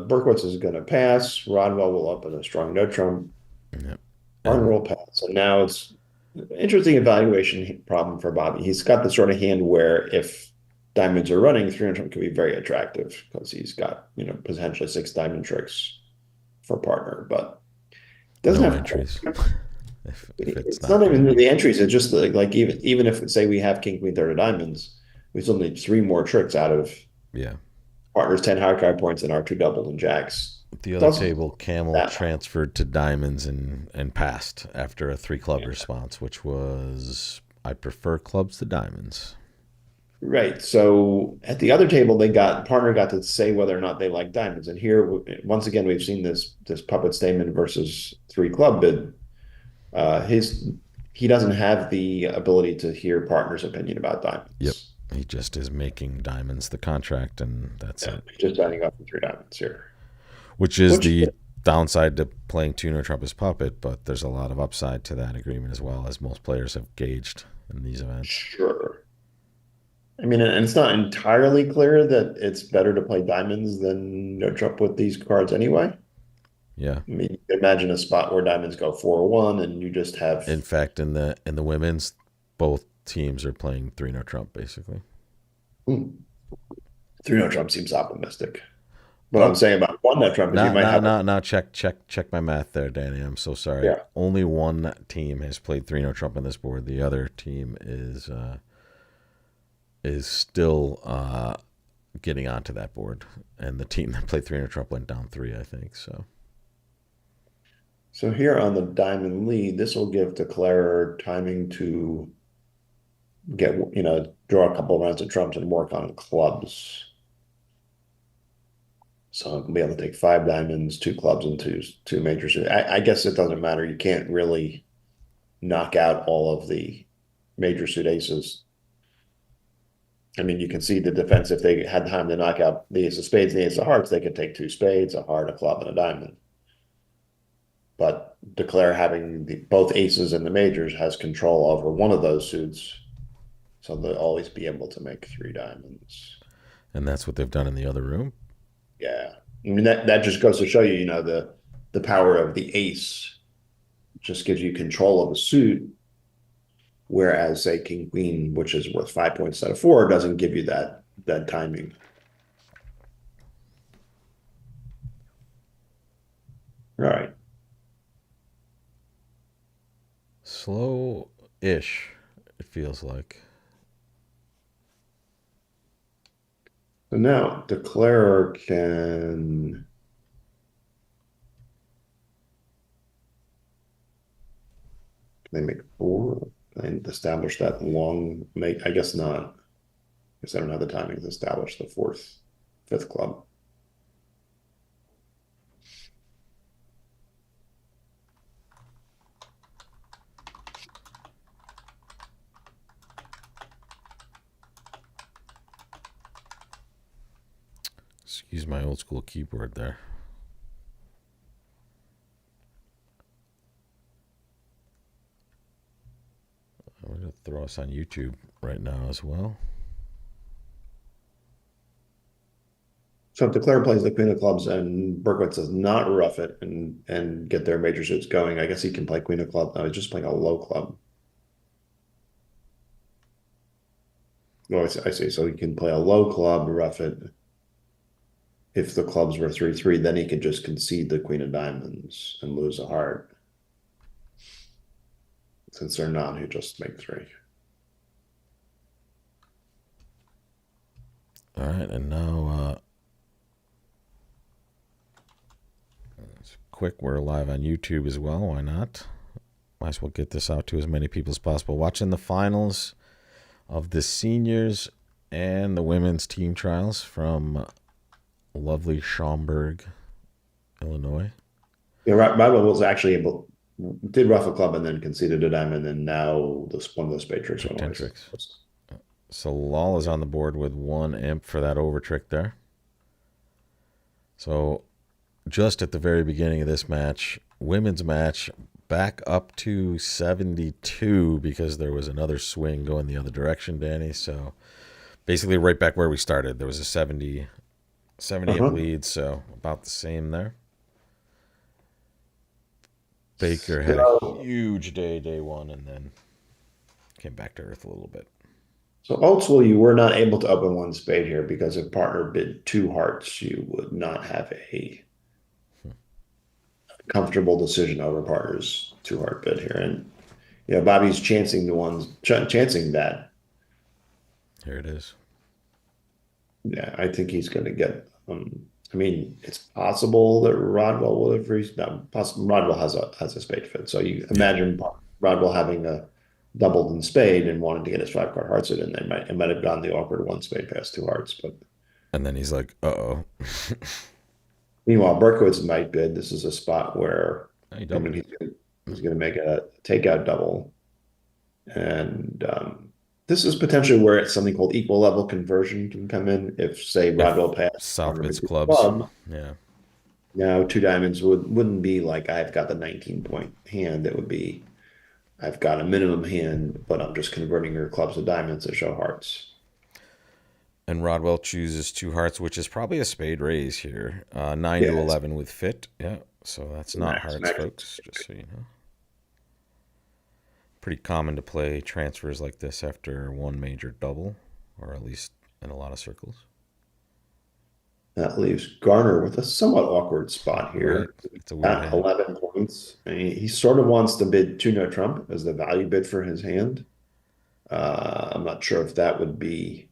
Berkowitz is going to pass. Rodwell will open a strong no trump. Yep. Arnold And will pass. So now it's an interesting evaluation problem for Bobby. He's got the sort of hand where if diamonds are running, 300 can be very attractive because he's got, potentially six diamond tricks for partner, but doesn't no have. entries if it's It's not not even doing. the entries. It's just like even if say we have king queen third of diamonds, we still need three more tricks out of Yeah. partners 10 high card points and our two doubled and jacks. The other Doesn't table, Camel that transferred to diamonds and passed after a 3 club yeah. response, which was I prefer clubs to diamonds. Right. So at the other table, partner got to say whether or not they like diamonds. And here, once again, we've seen this puppet statement versus three club bid. His he doesn't have the ability to hear partner's opinion about Yep. diamonds. He just is making diamonds the contract, and that's Yeah, it. he's just signing up for three diamonds here. Which is Which the downside to playing Tuner Trump as puppet, but there's a lot of upside to that agreement as well, as most players have gauged in these events. sure. I mean, and it's not entirely clear that it's better to play diamonds than no trump with these cards anyway. Yeah. I mean, you can imagine a spot where diamonds go 4-1 and you just have In fact, in the women's, both teams are playing 3 no Trump basically. hmm, three no trump seems optimistic. What I'm Oh, saying about one no trump is you not might not have a not not check my math there, Danny. I'm so sorry. yeah. Only one team has played 3 no Trump on this board. The other team is still getting onto that board, and the team that played 3 no Trump went down 3, I think. So So here on the diamond lead, this will give Declarer timing to get, draw a couple of rounds of trumps and work on clubs. So I'll be able to take five diamonds, two clubs, and two majors. I guess it doesn't matter. You can't really knock out all of the major suit aces. I mean, you can see the defense if they had time to knock out the ace of spades and the ace of hearts, they could take two spades, a heart, a club, and a diamond. But Declare having both aces in the majors has control over one of those suits, so they'll always be able to make three diamonds. and that's what they've done in the other room. Yeah, I mean that just goes to show you, the power of the ace just gives you control of a suit, whereas say King Queen, which is worth 5 points instead of four, doesn't give you that timing. All right. Slow-ish, it feels like. So now Declarer can they make four and establish that long make? I guess not, because I don't have the timing to establish the fourth, fifth club. Excuse my old school keyboard there. I'm going to throw us on YouTube right now as well. So if Declare plays the Queen of Clubs and Berkowitz does not rough it and get their major suits going, I guess he can play Queen of Clubs. No, he's just playing a low club. Oh, I see. So he can play a low club, rough it. If the clubs were 3-3, then he could just concede the Queen of Diamonds and lose a heart. Since they're not, he just make three. All right, and now Quick, we're live on YouTube as well. Why not? Might as well get this out to as many people as possible. Watching the finals of the seniors and the women's team trials from lovely Schaumburg, Illinois. Yeah, Rodwell was actually able, did rough a club and then conceded a diamond, and now one of those spade tricks went away. Tricks. So Lal is on the board with 1 imp for that over trick there. So just at the very beginning of this match, women's match, back up to 72 because there was another swing going the other direction, Danny. So basically right back where we started. There was a 70 imp lead, so about the same there. Baker had a huge day one, and then came back to earth a little bit. So ultimately, you were not able to open one spade here because if partner bid 2 hearts, you would not have a comfortable decision over partner's 2 heart bid here. And Bobby's chancing that. Here it is. Yeah, I think he's going to get. I mean, it's possible that Rodwell would have reached. Rodwell has a spade fit, so you imagine Rodwell having a doubled in spade and wanted to get his 5-card hearts in, and it might have gone the awkward 1 spade past 2 hearts, but. And then he's like, "Uh-oh." Meanwhile, Berkowitz might bid. This is a spot where he's going to make a takeout double, and this is potentially where it's something called equal level conversion can come in. If say Rodwell passed Southbit's clubs, yeah. Now 2 diamonds wouldn't be like I've got the 19-point hand. It would be I've got a minimum hand, but I'm just converting your clubs to diamonds to show hearts. And Rodwell chooses 2 hearts, which is probably a spade raise here. 9 to 11 with fit. Yeah, so that's not hearts, folks, just so you know. Pretty common to play transfers like this after 1 major double, or at least in a lot of circles. That leaves Garner with a somewhat awkward spot here. Right. It's a weird at 11 points. I mean, he sort of wants to bid 2-note trump as the value bid for his hand. I'm not sure if that would be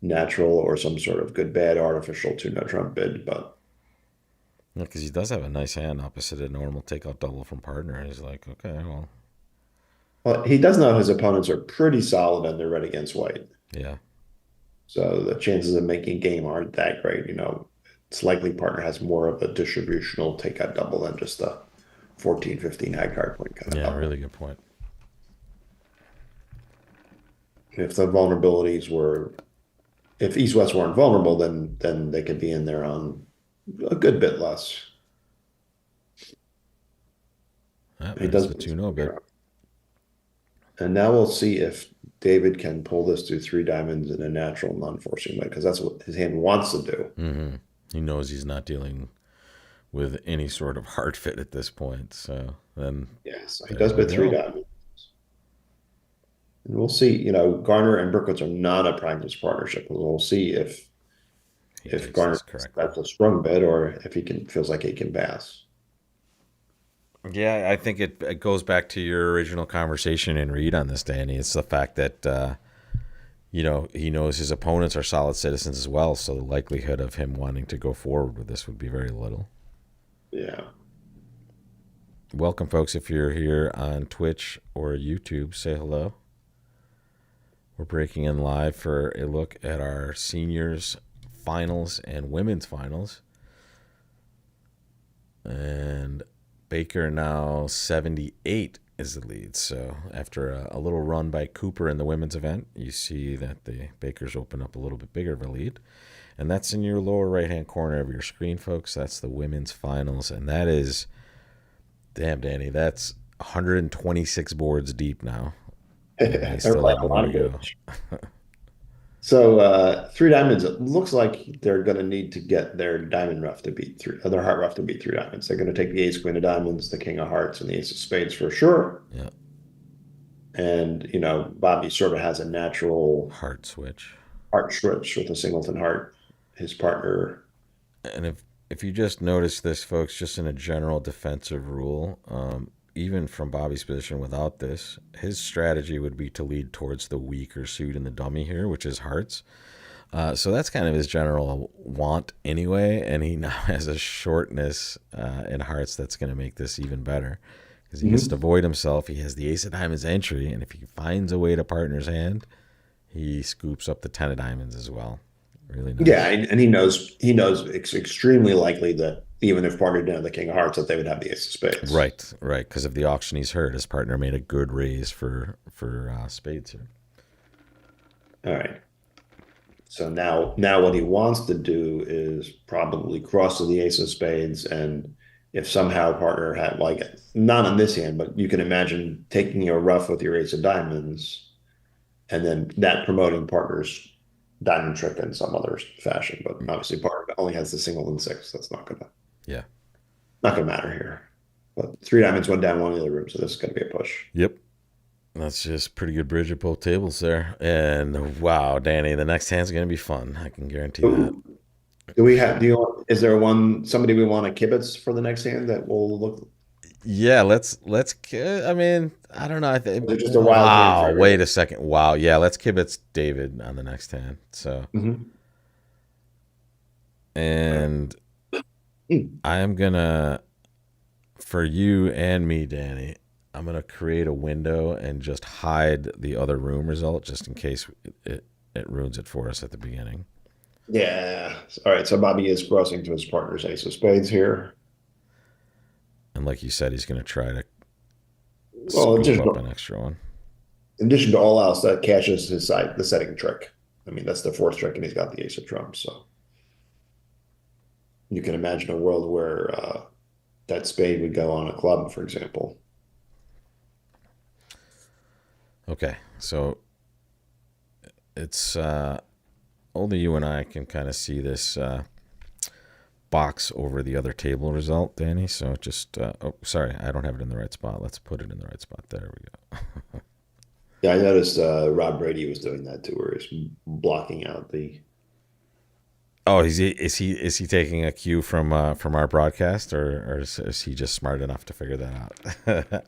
natural or some sort of good, bad, artificial 2-note trump bid, but. Yeah, because he does have a nice hand opposite a normal takeout double from partner. He's like, okay, well. Well, he does know his opponents are pretty solid and they're red against white. Yeah. So the chances of making game aren't that great. It's likely partner has more of a distributional takeout double than just a 14, 15 high card point kind of double. Really good point. If the vulnerabilities were, if East-West weren't vulnerable, then they could be in there on a good bit less. He does the 2-0 bit. And now we'll see if David can pull this to 3 diamonds in a natural non-forcing way, because that's what his hand wants to do. Mm-hmm. He knows he's not dealing with any sort of heart fit at this point. So then, so he does bid 3 diamonds. And we'll see. Garner and Berkowitz are not a practice partnership. We'll see if Garner that's a strong bid or if he feels like he can pass. Yeah, I think it goes back to your original conversation and read on this, Danny. It's the fact that he knows his opponents are solid citizens as well, so the likelihood of him wanting to go forward with this would be very little. Yeah. Welcome, folks. If you're here on Twitch or YouTube, say hello. We're breaking in live for a look at our seniors finals and women's finals. And Baker now 78 is the lead. So after a little run by Cooper in the women's event, you see that the Bakers open up a little bit bigger of a lead. And that's in your lower right-hand corner of your screen, folks. That's the women's finals. And that is, damn, Danny, that's 126 boards deep now. They still have more to go. So 3 diamonds, it looks like they're going to need to get their diamond rough to beat 3, their heart rough to beat 3 diamonds. They're going to take the ace, queen of diamonds, the king of hearts, and the ace of spades for sure. Yeah. And, Bobby sort of has a natural heart switch with a singleton heart, his partner. And if you just notice this, folks, just in a general defensive rule, even from Bobby's position without this, his strategy would be to lead towards the weaker suit in the dummy here, which is hearts. So that's kind of his general want anyway, and he now has a shortness in hearts that's going to make this even better because he gets to Hmm. void himself. He has the ace of diamonds entry, and if he finds a way to partner's hand, he scoops up the 10 of diamonds as well. Really Yeah, nice. and he knows it's extremely likely that even if partner didn't have the king of hearts, that they would have the ace of spades. Right, right. Because of the auction he's heard, his partner made a good raise for spades here. All right. So now what he wants to do is probably cross to the ace of spades, and if somehow partner had like not on this hand, but you can imagine taking a rough with your ace of diamonds, and then that promoting partner's diamond trick in some other fashion. But obviously, partner only has the single and six. That's Yeah. not gonna matter here. But three diamonds went down one in the other room, so this is gonna be a push. Yep. That's just pretty good bridge at both tables there. And wow, Danny, the next hand's going to be fun. I can guarantee that. Do is there somebody we want to kibitz for the next hand that will look, Yeah, I mean, I don't know. I think is it just a wild hand for wow, everyone? wait a second. Wow. Yeah, let's kibitz David on the next hand. So, Mhm. and I am going to for you and me, Danny, I'm going to create a window and just hide the other room result just in case it ruins it for us at the beginning. Yeah. All right. So Bobby is crossing to his partner's ace of spades here. And like you said, he's going to try to Well, scoop up an extra one. in addition to all else, that cashes his side, the setting trick. I mean, that's the fourth trick, and he's got the ace of trumps. So you can imagine a world where that spade would go on a club, for example. Okay, so it's only you and I can kind of see this box over the other table result, Danny. So just, oh, sorry, I don't have it in the right spot. Let's put it in the right spot. There we go. Yeah, I noticed Rob Brady was doing that too, where he's blocking out the. Oh, is he taking a cue from our broadcast, or is he just smart enough to figure that out?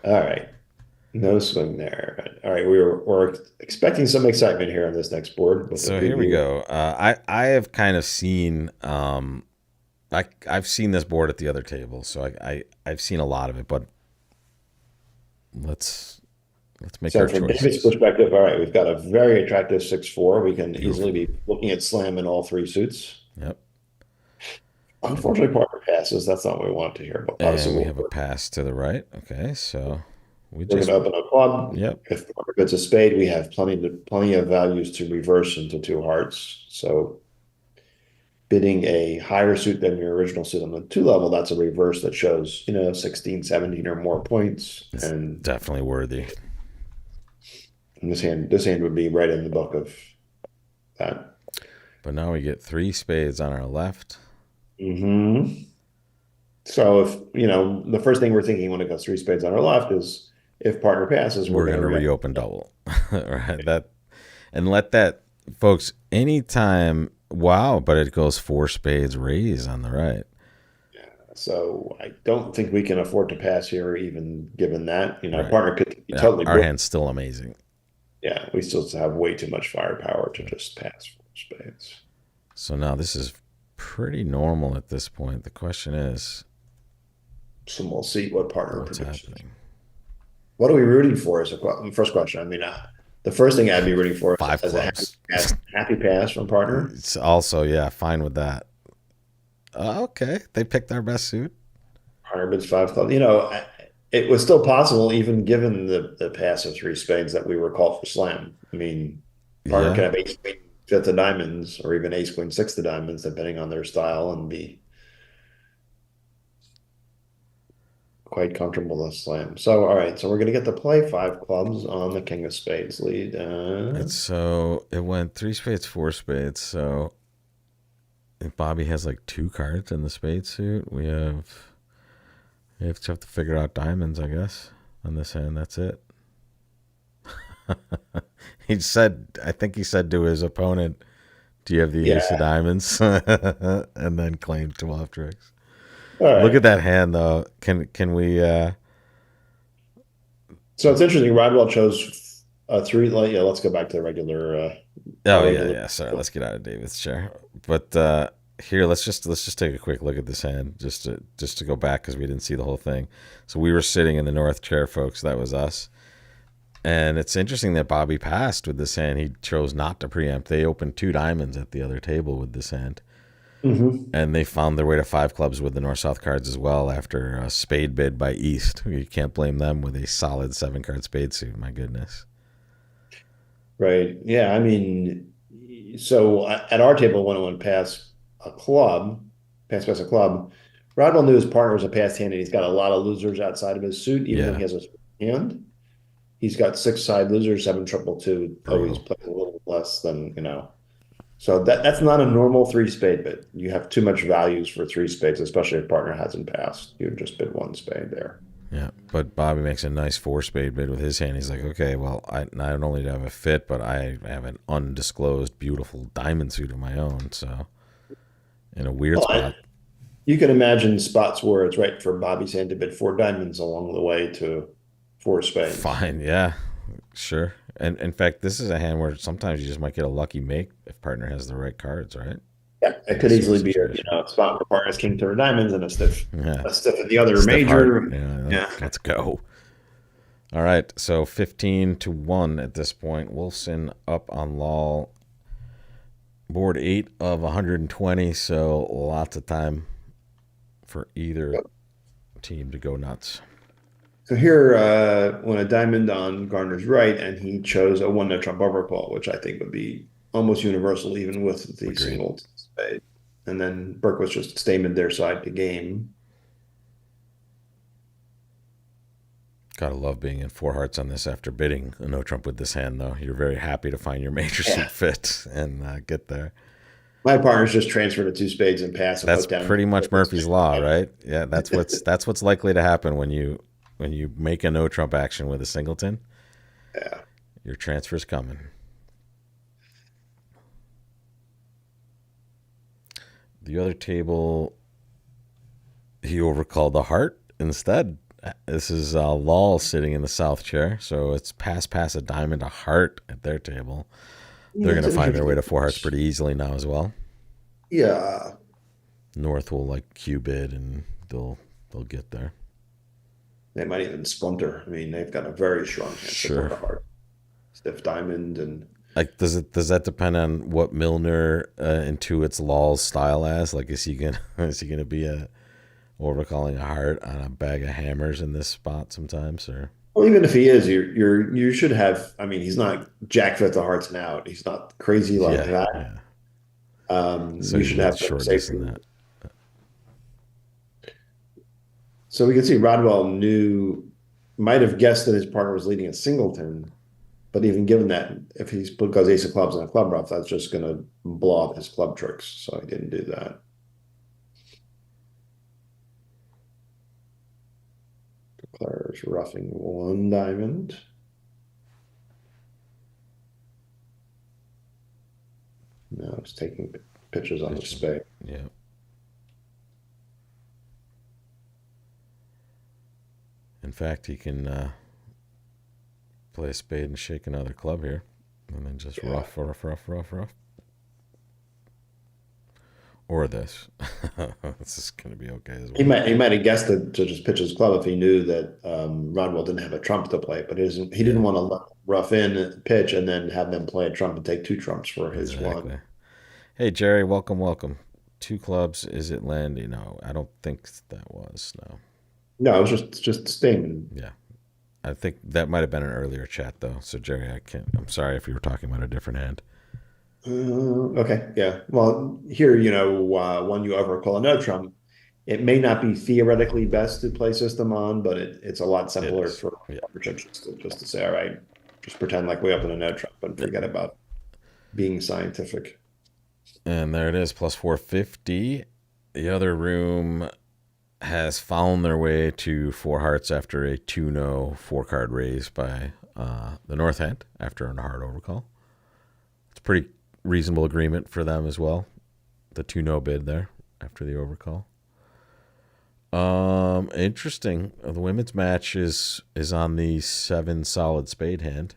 All right. No swing there. All right, we're expecting some excitement here on this next board with the So here we preview. go. I have kind of seen I've seen this board at the other table, so I've seen a lot of it, but let's make So our from David's choices. perspective, all right, we've got a very attractive 6-4. We can easily Beautiful. be looking at slam in all three suits. Yep. Unfortunately, partner passes. That's not what we want to hear. But obviously, And we have a pass to the right. Okay, so we we're going just to open a club. yep. If partner gets a spade, we have plenty of values to reverse into two hearts. So bidding a higher suit than your original suit on the two level, that's a reverse that shows, 16, 17 or more points. It's And definitely worthy. this hand would be right in the book of that. But now we get three spades on our left. Hmm. So if, the first thing we're thinking when it goes three spades on our left is if partner passes, we're We're going gonna to react. reopen double. Right. That and let that folks anytime wow, but it goes four spades raise on the right. So I don't think we can afford to pass here, even given that, Right. partner could be Yeah. totally Our broke. hand's still amazing. Yeah, we still have way too much firepower to just pass four spades. So now this is pretty normal at this point. The question is So we'll see what partner what's produces. happening. What are we rooting for? Is the first question. I mean, the first thing I'd be rooting for Five is a clubs. happy pass from partner. It's also, yeah, fine with that. Okay. They picked our best suit. Partner bids five clubs. It was still possible, even given the pass of three spades, that we were called for slam. I mean, partner Yeah. can have ace queen fifth of diamonds, or even ace queen sixth of diamonds, depending on their style, and be quite comfortable to slam. So, all right, so we're gonna get to play five clubs on the king of spades lead. It went three spades, four spades. So if Bobby has like two cards in the spade suit, we have to figure out diamonds, I guess, on this hand. That's it. I think he said to his opponent, "Do you have the ace of Yeah. diamonds?" And then claimed 12 tricks. All Look at right. that hand, though. Can we? So it's interesting. Rodwell chose Three. Like, yeah, let's go back to the regular. Our Oh yeah, regular. yeah. Sorry, let's get out of David's chair. But here, let's just take a quick look at this hand, just to go back because we didn't see the whole thing. So we were sitting in the north chair, folks. That was us. And it's interesting that Bobby passed with this hand. He chose not to preempt. They opened two diamonds at the other table with this hand, Hmm. and they found their way to five clubs with the north south cards as well after a spade bid by East. You can't blame them with a solid seven card spade suit. My goodness. Right. Yeah. I mean, so at our table, when it went past a club, past a club, Rodwell knew his partner was a past hand, and he's got a lot of losers outside of his suit, even though Yeah, he has a hand. He's got six side losers, seven triple two. Always brutal. plays a little less than, you know. So that's not a normal three spade bid. You have too much values for three spades, especially if partner hasn't passed. You would just bid one spade there. Yeah, but Bobby makes a nice four spade bid with his hand. He's like, okay, well, I not only do I have a fit, but I have an undisclosed, beautiful diamond suit of my own. So in a weird Well, spot. you can imagine spots where it's right for Bobby's hand to bid four diamonds along the way to four spades. Fine, yeah, sure. And in fact, this is a hand where sometimes you just might get a lucky make if partner has the right cards, right? Yeah, it In could this sort of easily be a situation. a spot where partner has king third diamonds and Yeah, a stiff in the other stiff heart. major. Yeah, Yeah. let's go. All right, so 15-1 at this point. Wolfson up on Lal. Board 8 of 120, so lots of time for either team to go nuts. So here, when a diamond on Garner's right, and he chose a one no trump overcall, which I think would be almost universal, even with the Agreed. single spade. And then Burke was just statement their side to game. Gotta love being in four hearts on this after bidding a no trump with this hand, though. You're very happy to find your major Yeah. suit fit and get there. My partner's just transferred to two spades and pass and That's put down. pretty much Murphy's law, right? Yeah, that's what's likely to happen when you make a no trump action with a singleton. Yeah. Your transfer's coming. The other table, he overcalled the heart instead. This is Lal sitting in the south chair, so it's pass a diamond a heart at their table. They're Yeah, going it's to find their way interesting. to four hearts pretty easily now as well. Yeah. North will like Q bid and they'll get there. They might even splinter. I mean, they've got a very strong hand to put Sure. the heart. Stiff diamond and Like does that depend on what Milner intuits Lal's style as? Like is he gonna is he gonna be a overcalling a heart on a bag of hammers in this spot sometimes or well, even if he is, you should have. I mean, he's not Jack fifth of hearts and out. He's not crazy like yeah, that. yeah. So You he should would have some shortness in safety. that. So we can see Rodwell might have guessed that his partner was leading a singleton, but even given that, if he's goes ace of clubs and a club ruff, that's just going to blow up his club tricks. So he didn't do that. Declares roughing one diamond. No, it's taking pitches on the Pitching. spade. Yeah. In fact, he can play a spade and shake another club here, and then just Yeah. rough. Or this. This is going to be okay as well. He might have guessed to just pitch his club if he knew that Rodwell didn't have a trump to play, but he Yeah, didn't want to rough in pitch and then have them play a trump and take two trumps for his one. exactly. Hey, Jerry, welcome. Two clubs. Is it Landy? No, I don't think that was. No. No, it was just Stamen. Yeah. I think that might have been an earlier chat, though. So, Jerry, I'm sorry if you were talking about a different hand. Okay, yeah. Well, here, when you overcall a no trump, it may not be theoretically best to play system on, but it's a lot It simpler is. for Yeah. just to say, all right, just pretend like we open a no trump and forget about being scientific. And there it is, plus 450. The other room has found their way to four hearts after a 2-no four card raise by the North End after a hard overcall. It's a pretty reasonable agreement for them as well. The 2-no bid there after the overcall. Interesting. The women's match is on the 7 solid spade hand.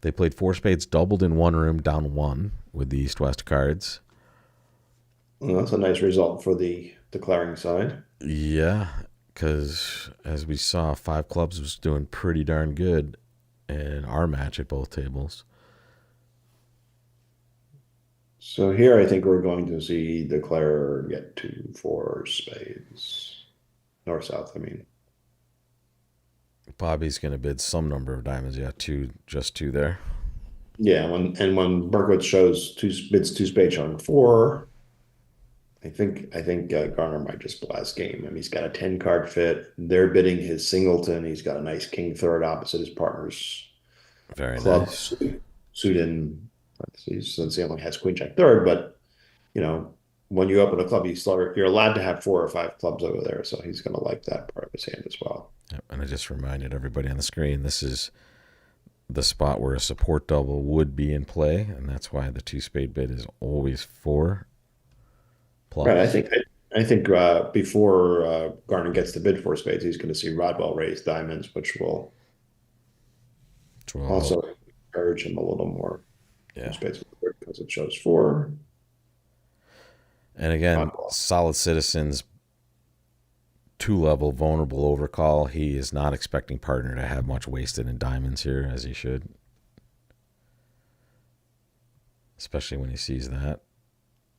They played four spades, doubled in one room, down one with the East-West cards. Well, that's a nice result for the declaring side. Yeah, because as we saw, five clubs was doing pretty darn good in our match at both tables. So here I think we're going to see declare get to four spades. North south, I mean. Bobby's going to bid some number of diamonds. Yeah, two, just two there. Yeah, when Berkowitz shows bids two spades on four, I think Garner might just blast game. I mean, he's got a 10 card fit. They're bidding his singleton. He's got a nice king third opposite his partner's Very club nice. suit in. Since he only has queen jack third, but you know, when you open a club, you're allowed to have four or five clubs over there. So he's going to like that part of his hand as well. Yep, and I just reminded everybody on the screen this is the spot where a support double would be in play, and that's why the two spade bid is always four plus. Right. I think before Garner gets to bid four spades, he's going to see Rodwell raise diamonds, which will Well, also encourage him a little more. Two yeah. spades because it shows four. And again, Rodwell. solid citizens, two level, vulnerable overcall. He is not expecting partner to have much wasted in diamonds here, as he should. Especially when he sees that.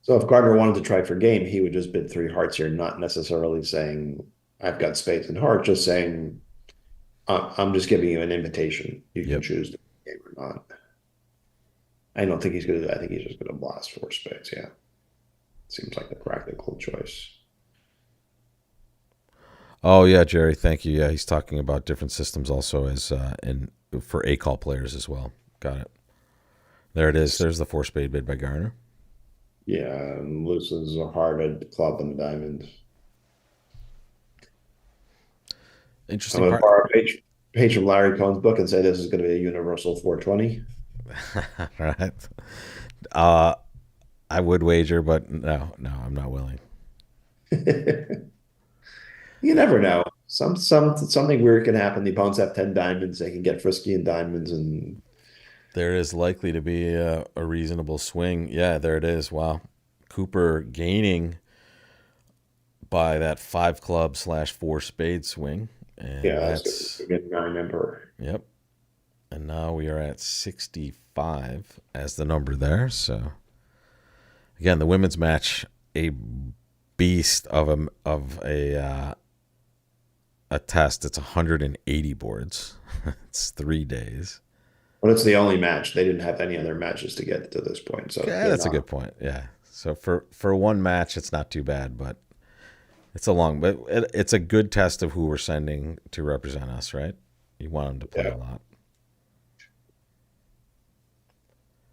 So if Gardner wanted to try for game, he would just bid three hearts here, not necessarily saying I've got spades and hearts, just saying I'm just giving you an invitation. You can Yep. choose the game or not. I don't think he's going to do that. I think he's just going to blast four spades. Yeah. Seems like the practical choice. Oh yeah, Jerry, thank you. Yeah, he's talking about different systems also as in for A call players as well. Got it. There it is. There's the four spade bid by Garner. Yeah, and loosens a heart, a club, and a diamond. I'm Interesting going to part. borrow a page from Larry Cohn's book and say this is going to be a universal 420. Right. Uh, I would wager, but no, I'm not willing. You never know. Something weird can happen. The opponents have 10 diamonds. They can get frisky in diamonds, and There is likely to be a reasonable swing. Yeah, there it is. Wow. Cooper gaining by that five club / four spade swing. And yeah, that's, so again, nine emperor. yep. And now we are at 65 as the number there. So, again, the women's match, a beast of a test. It's 180 boards. It's 3 days. But it's the only match. They didn't have any other matches to get to this point, so Yeah, they're that's a not. good point. Yeah. So for one match, it's not too bad, but it's a good test of who we're sending to represent us, right? You want them to play Yeah. a lot.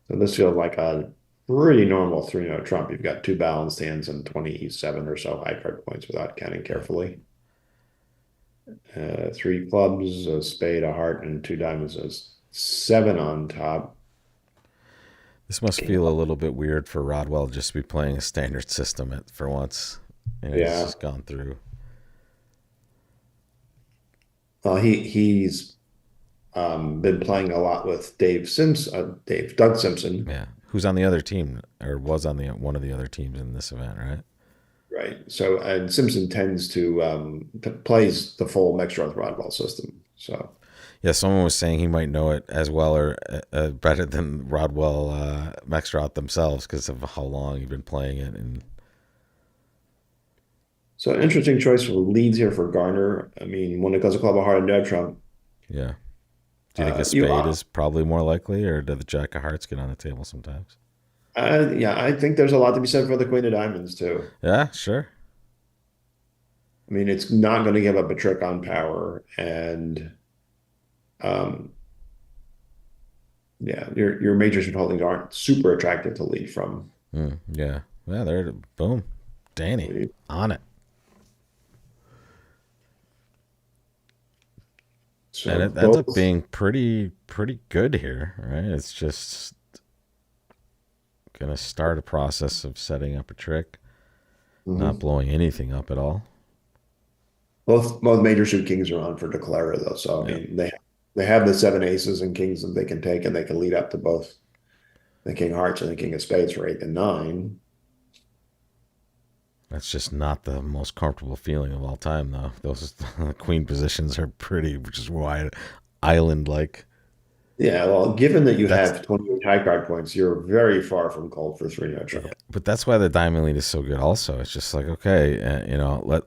So this feels like a pretty normal 3-0 trump. You've got two balanced hands and 27 or so high card points without counting carefully. Three clubs, a spade, a heart, and two diamonds. So seven on top. This must feel a little bit weird for Rodwell just to be playing a standard system for once. He's Yeah. just gone through. Well, he's been playing a lot with Doug Simpson, Yeah. Who's on the other team or was on the one of the other teams in this event, right? right? So, and Simpson tends to plays the full Mexroth Rodwell system. So, Yeah, someone was saying he might know it as well or better than Rodwell Mexroth themselves because of how long you've been playing it. And so interesting choice for leads here for Garner. I mean, when it goes to club of heart and no trump, yeah. Do you think a you spade is probably more likely, or do the jack of hearts get on the table sometimes? yeah, I think there's a lot to be said for the queen of diamonds too. Yeah, sure. I mean, it's not going to give up a trick on power, and um, yeah, your major suit holdings aren't super attractive to lead from. Yeah. Yeah, there. Boom. Danny on it. So And it ends up both. being pretty good here, right? It's just gonna start a process of setting up a trick, not Mhm. blowing anything up at all. Both major suit kings are on for declare though, so I Yeah. mean They have the seven aces and kings that they can take, and they can lead up to both the king of hearts and the king of spades for 8 and 9. That's just not the most comfortable feeling of all time, though. Those queen positions are pretty, which is why island like. Yeah, well, given that you That's have 28 high card points, you're very far from cold for three no yeah, trump. but that's why the diamond lead is so good. Also, it's just like okay,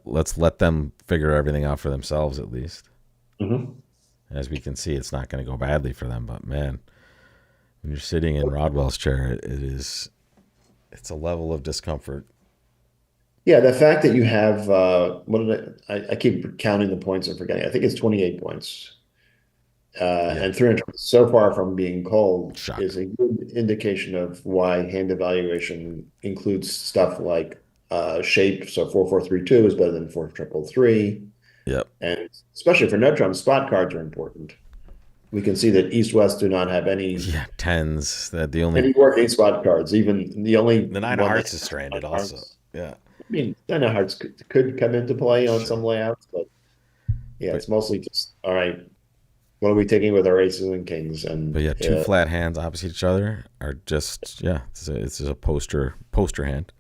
let's let them figure everything out for themselves at least. Hmm. As we can see, it's not going to go badly for them. But man, when you're sitting in Rodwell's chair, it's a level of discomfort. Yeah, the fact that you have what did I keep counting the points and forgetting. I think it's 28 points. Yeah, And 300 so far from being cold is shocker. a good indication of why hand evaluation includes stuff like shape. So 4432 is better than 4333. Yep. And especially for no trump, spot cards are important. We can see that East West do not have Yeah, tens. That the only any working spot cards. Even the only the nine of one that hearts is has stranded. spot Also, cards. yeah, I mean, I know hearts could come into play on sure. some layouts, but yeah, But it's mostly just all right. What are we taking with our aces and kings? but And yeah, two flat hands opposite each other are just yeah. It's just a poster hand.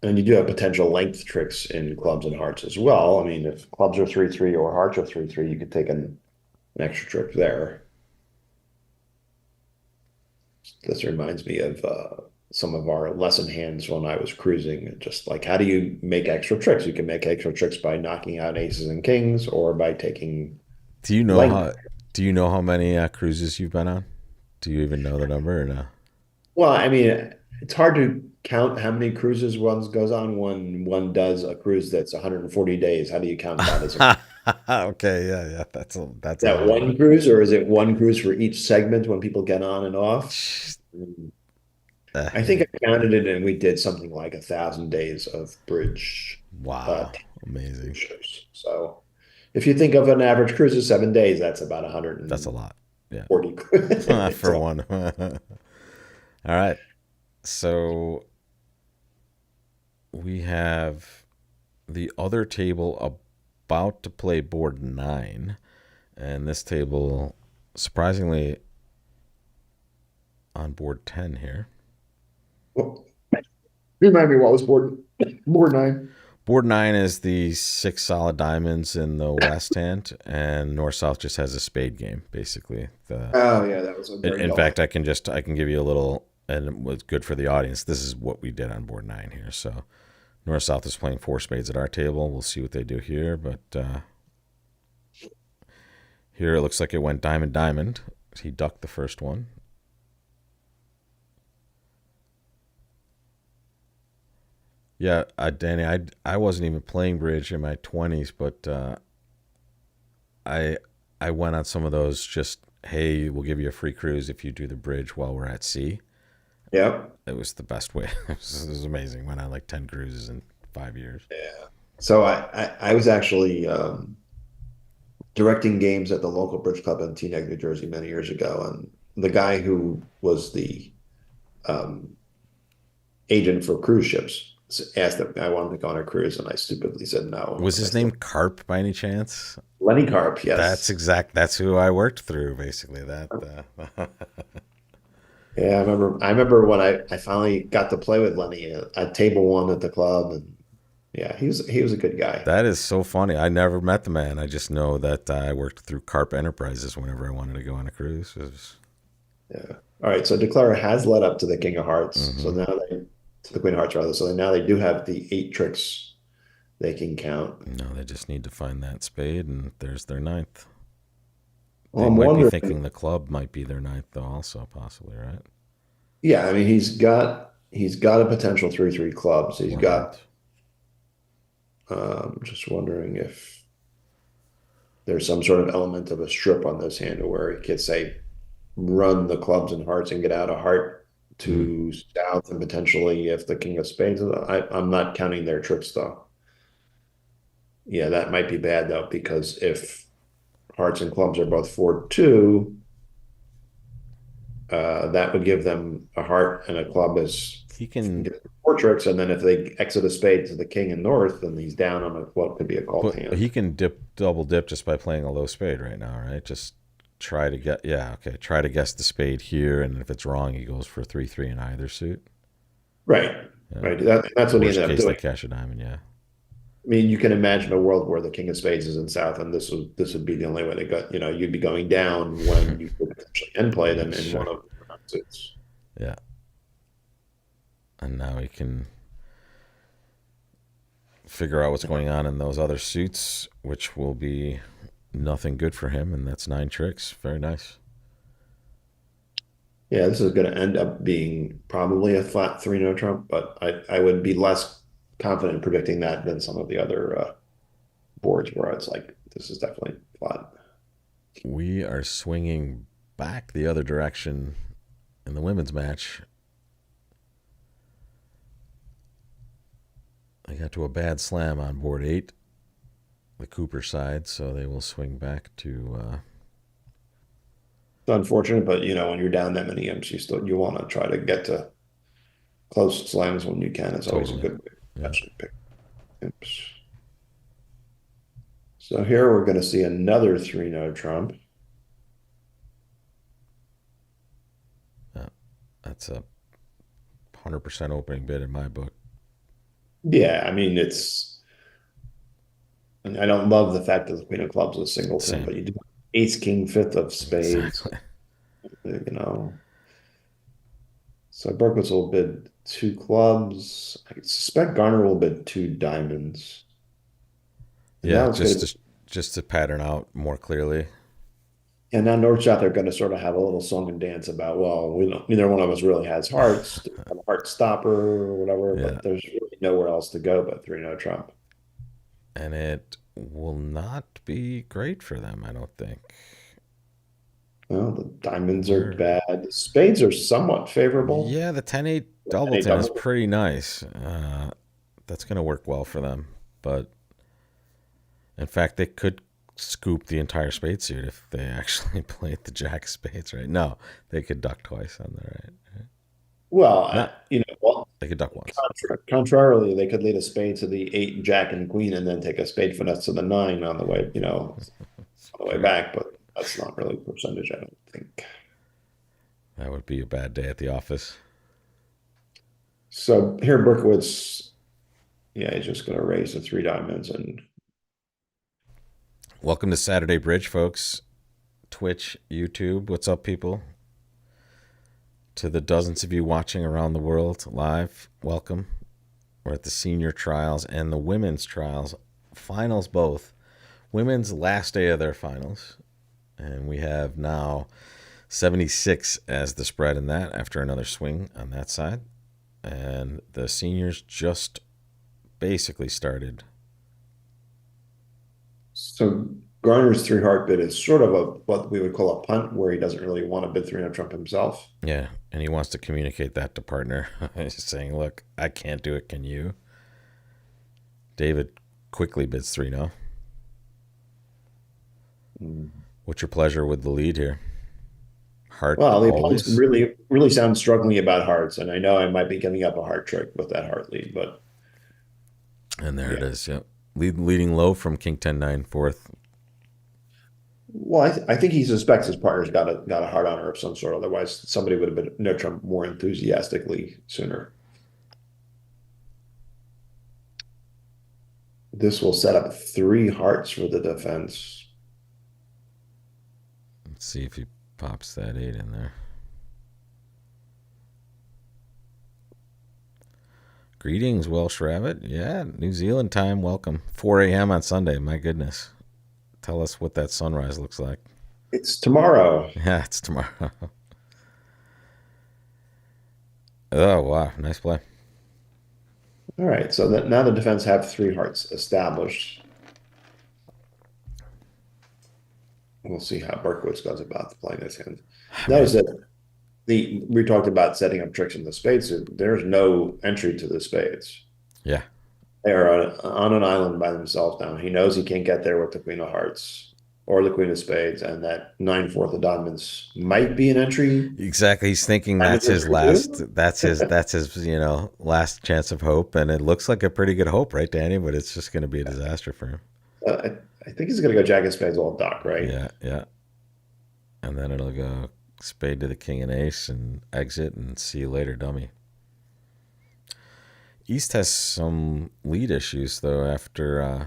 and you do have potential length tricks in clubs and hearts as well. I mean, if clubs are 3-3 or hearts are 3-3, you could take an extra trick there. This reminds me of some of our lesson hands when I was cruising. Just like, how do you make extra tricks? You can make extra tricks by knocking out aces and kings or by taking Do you know length. how? Do you know how many cruises you've been on? Do you even know the number or no? Well, I mean, it's hard to count how many cruises one goes on when one does a cruise that's 140 days. How do you count that as a Okay, yeah, yeah. That's a that lot. one cruise, or is it one cruise for each segment when people get on and off? I think Yeah. I counted it, and we did something like 1,000 days of bridge Wow, amazing. shows. So if you think of an average cruise of 7 days, that's about That's a 140. lot. Yeah, for So one. All right. So we have the other table about to play board nine, and this table surprisingly on board 10 here. well, remind me what was board nine. Board nine is the six solid diamonds in the west hand, and north south just has a spade game basically. The Oh yeah, that was a very in dull hand. fact, I can give you a little, and it was good for the audience. This is what we did on board nine here. So north south is playing four spades at our table. We'll see what they do here, but here it looks like it went diamond diamond. He ducked the first one. Yeah, Danny, I wasn't even playing bridge in my 20s, but I I went on some of those. Just hey, we'll give you a free cruise if you do the bridge while we're at sea. Yeah. It was the best way. It was amazing. Went on like 10 cruises in 5 years. Yeah. So I was actually directing games at the local bridge club in Teaneck, New Jersey many years ago, and the guy who was the um, agent for cruise ships asked if I wanted to go on a cruise, and I stupidly said no. Was And I his still name Carp by any chance? Lenny Carp, That's yes. exact. That's who I worked through. Basically, that. Yeah, I remember when I finally got to play with Lenny at table one at the club, and yeah, he was a good guy. That is so funny. I never met the man. I just know that I worked through Carp Enterprises whenever I wanted to go on a cruise. Yeah. All right, so Declare has led up to the King of Hearts. So Mm-hmm. now they to the Queen of Hearts rather. So now they do have the 8 tricks they can count. No, they just need to find that spade, and there's their ninth. Well, They I'm might be wondering, thinking the club might be their ninth, though. Also, possibly, right? yeah, I mean he's got a potential 3-3 clubs. He's Or got heart. just wondering if there's some sort of element of a strip on this hand where he could say run the clubs and hearts and get out a heart Mm. to south and potentially if the king of spades. I'm not counting their tricks though. Yeah, that might be bad though, because if hearts and clubs are both 4-2, That would give them a heart and a club as He can four tricks, and then if they exit a spade to the king and north, then he's down on what could be a called but he hand. can double dip just by playing a low spade right now, right? Just try to get yeah, okay. Try to guess the spade here, and if it's wrong, he goes for 3-3 in either suit. Right, Yeah. right. That's what he Worst ended up case, they doing. cash a diamond. Yeah, I mean, you can imagine a world where the king of spades is in south, and this would be the only way to go. You'd be going down when you could potentially end play them in sure. one of the suits. Yeah, and now he can figure out what's going on in those other suits, which will be nothing good for him. And that's 9 tricks. Very nice. Yeah, this is going to end up being probably a flat 3-no trump, but I would be less confident predicting that than some of the other boards where it's like this is definitely flat. We are swinging back the other direction in the women's match. They got to a bad slam on board 8, the Cooper side, so they will swing back to It's unfortunate, but when you're down that many imps, you want to try to get to close slams when you can. It's always a totally. good way to Yeah. actually pick imps. So here we're going to see another 3-no trump. Yeah. That's a 100% opening bid in my book. Yeah, I mean I don't love the fact that the queen of clubs is singleton, Same. but you do ace, king, fifth of spades, Exactly. you know. So Berkowitz will bid two clubs. I suspect Garner will bid two diamonds. And Yeah, now it's going to be, just to pattern out more clearly. and now North South are going to sort of have a little song and dance about, well, we don't, neither one of us really has hearts, have a heart stopper or whatever, Yeah. but there's really nowhere else to go but 3-no trump. And it will not be great for them, I don't think. Well, the diamonds are We're bad. The spades are somewhat favorable. yeah, the 10-8 And a doubleton is double. pretty nice. That's going to work well for them. But in fact, they could scoop the entire spade suit if they actually played the jack of spades, right? No, they could duck twice on the right. Well, Not well, they could duck once. contrarily, they could lead a spade to the eight, jack, and queen, and then take a spade finesse to the nine on the way, on the way True. back. But that's not really percentage, I don't think. That would be a bad day at the office. So here, Berkowitz, yeah, he's just going to raise the three diamonds, and Welcome to Saturday Bridge, folks. Twitch, YouTube. What's up, people? To the dozens of you watching around the world live, welcome. We're at the senior trials and the women's trials, finals both. Women's last day of their finals. And we have now 76 as the spread in that after another swing on that side. And the seniors just basically started. so Garner's three heart bid is sort of a what we would call a punt, where he doesn't really want to bid 3-no trump himself. Yeah, and he wants to communicate that to partner. He's saying, look, I can't do it. Can you? David quickly bids 3-0. Mm. What's your pleasure with the lead here? Heart Well, the opponents always. really, really sound struggling about hearts, and I know I might be giving up a heart trick with that heart lead, but And there it yeah. is. Yep. Leading low from King 10-9 fourth. Well, I think he suspects his partner's got a heart on her of some sort. Otherwise, somebody would have been no Trump more enthusiastically sooner. This will set up three hearts for the defense. Let's see if he pops that 8 in there. Greetings, Welsh Rabbit. Yeah, New Zealand time. Welcome. 4 a.m. on Sunday. My goodness. Tell us what that sunrise looks like. It's tomorrow. Yeah, it's tomorrow. Oh, wow. Nice play. All right, so that now the defense have three hearts established. We'll see how Berkowitz goes about playing this hand. I Notice mean, that we talked about setting up tricks in the spades. There's no entry to the spades. yeah. They are on an island by themselves now. He knows he can't get there with the queen of hearts. or the queen of spades, and that 9/4 of diamonds might be an entry. Exactly. He's thinking Diamonds entry too. that's his, last chance of hope. And it looks like a pretty good hope, right, Danny? But it's just going to be a disaster for him. I think he's going to go jack of spades all dock, right? Yeah. Yeah. And then it'll go spade to the king and ace and exit and see you later, dummy. East has some lead issues though after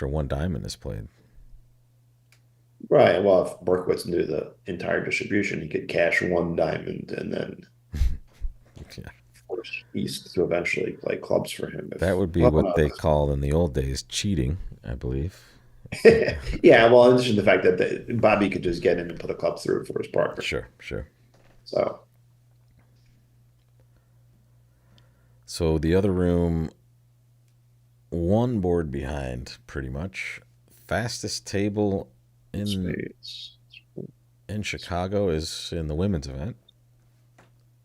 one diamond is played. Right. Well, if Berkowitz knew the entire distribution, he could cash one diamond and then Yeah. force East to eventually play clubs for him. That If would be well, what no. they call in the old days cheating, I believe. Yeah, well, in addition to the fact that Bobby could just get in and put a club through for his partner. Sure, sure. So, So the other room, one board behind, pretty much. Fastest table in spades. in Chicago is in the women's event.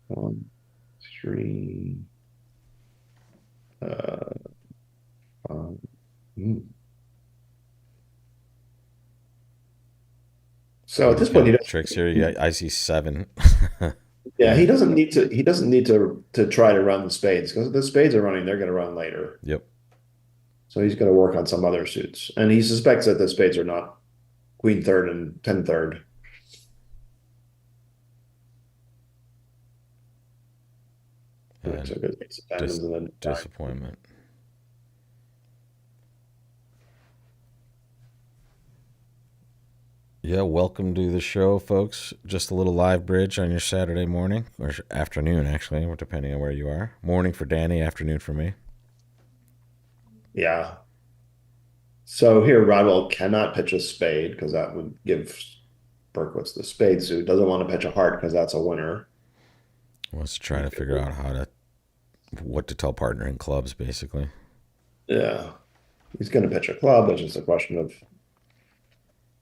One, three, uh, um, hmm. So What at do you this point, got? Tricks here. You got, I see seven. yeah, he doesn't need to. He doesn't need to try to run the spades because the spades are running. They're going to run later. Yep. So he's going to work on some other suits, and he suspects that the spades are not queen third and 10 third. Right, And so good. Diamonds dis- and then disappointment. Yeah, welcome to the show, folks. Just a little live bridge on your Saturday morning or afternoon, actually, depending on where you are. Morning for Danny, afternoon for me. yeah. So here, Rodwell cannot pitch a spade because that would give Berkowitz the spade suit. Doesn't want to pitch a heart because that's a winner. Wants to try to figure out what to tell partner in clubs, basically. Yeah, he's going to pitch a club. It's just a question of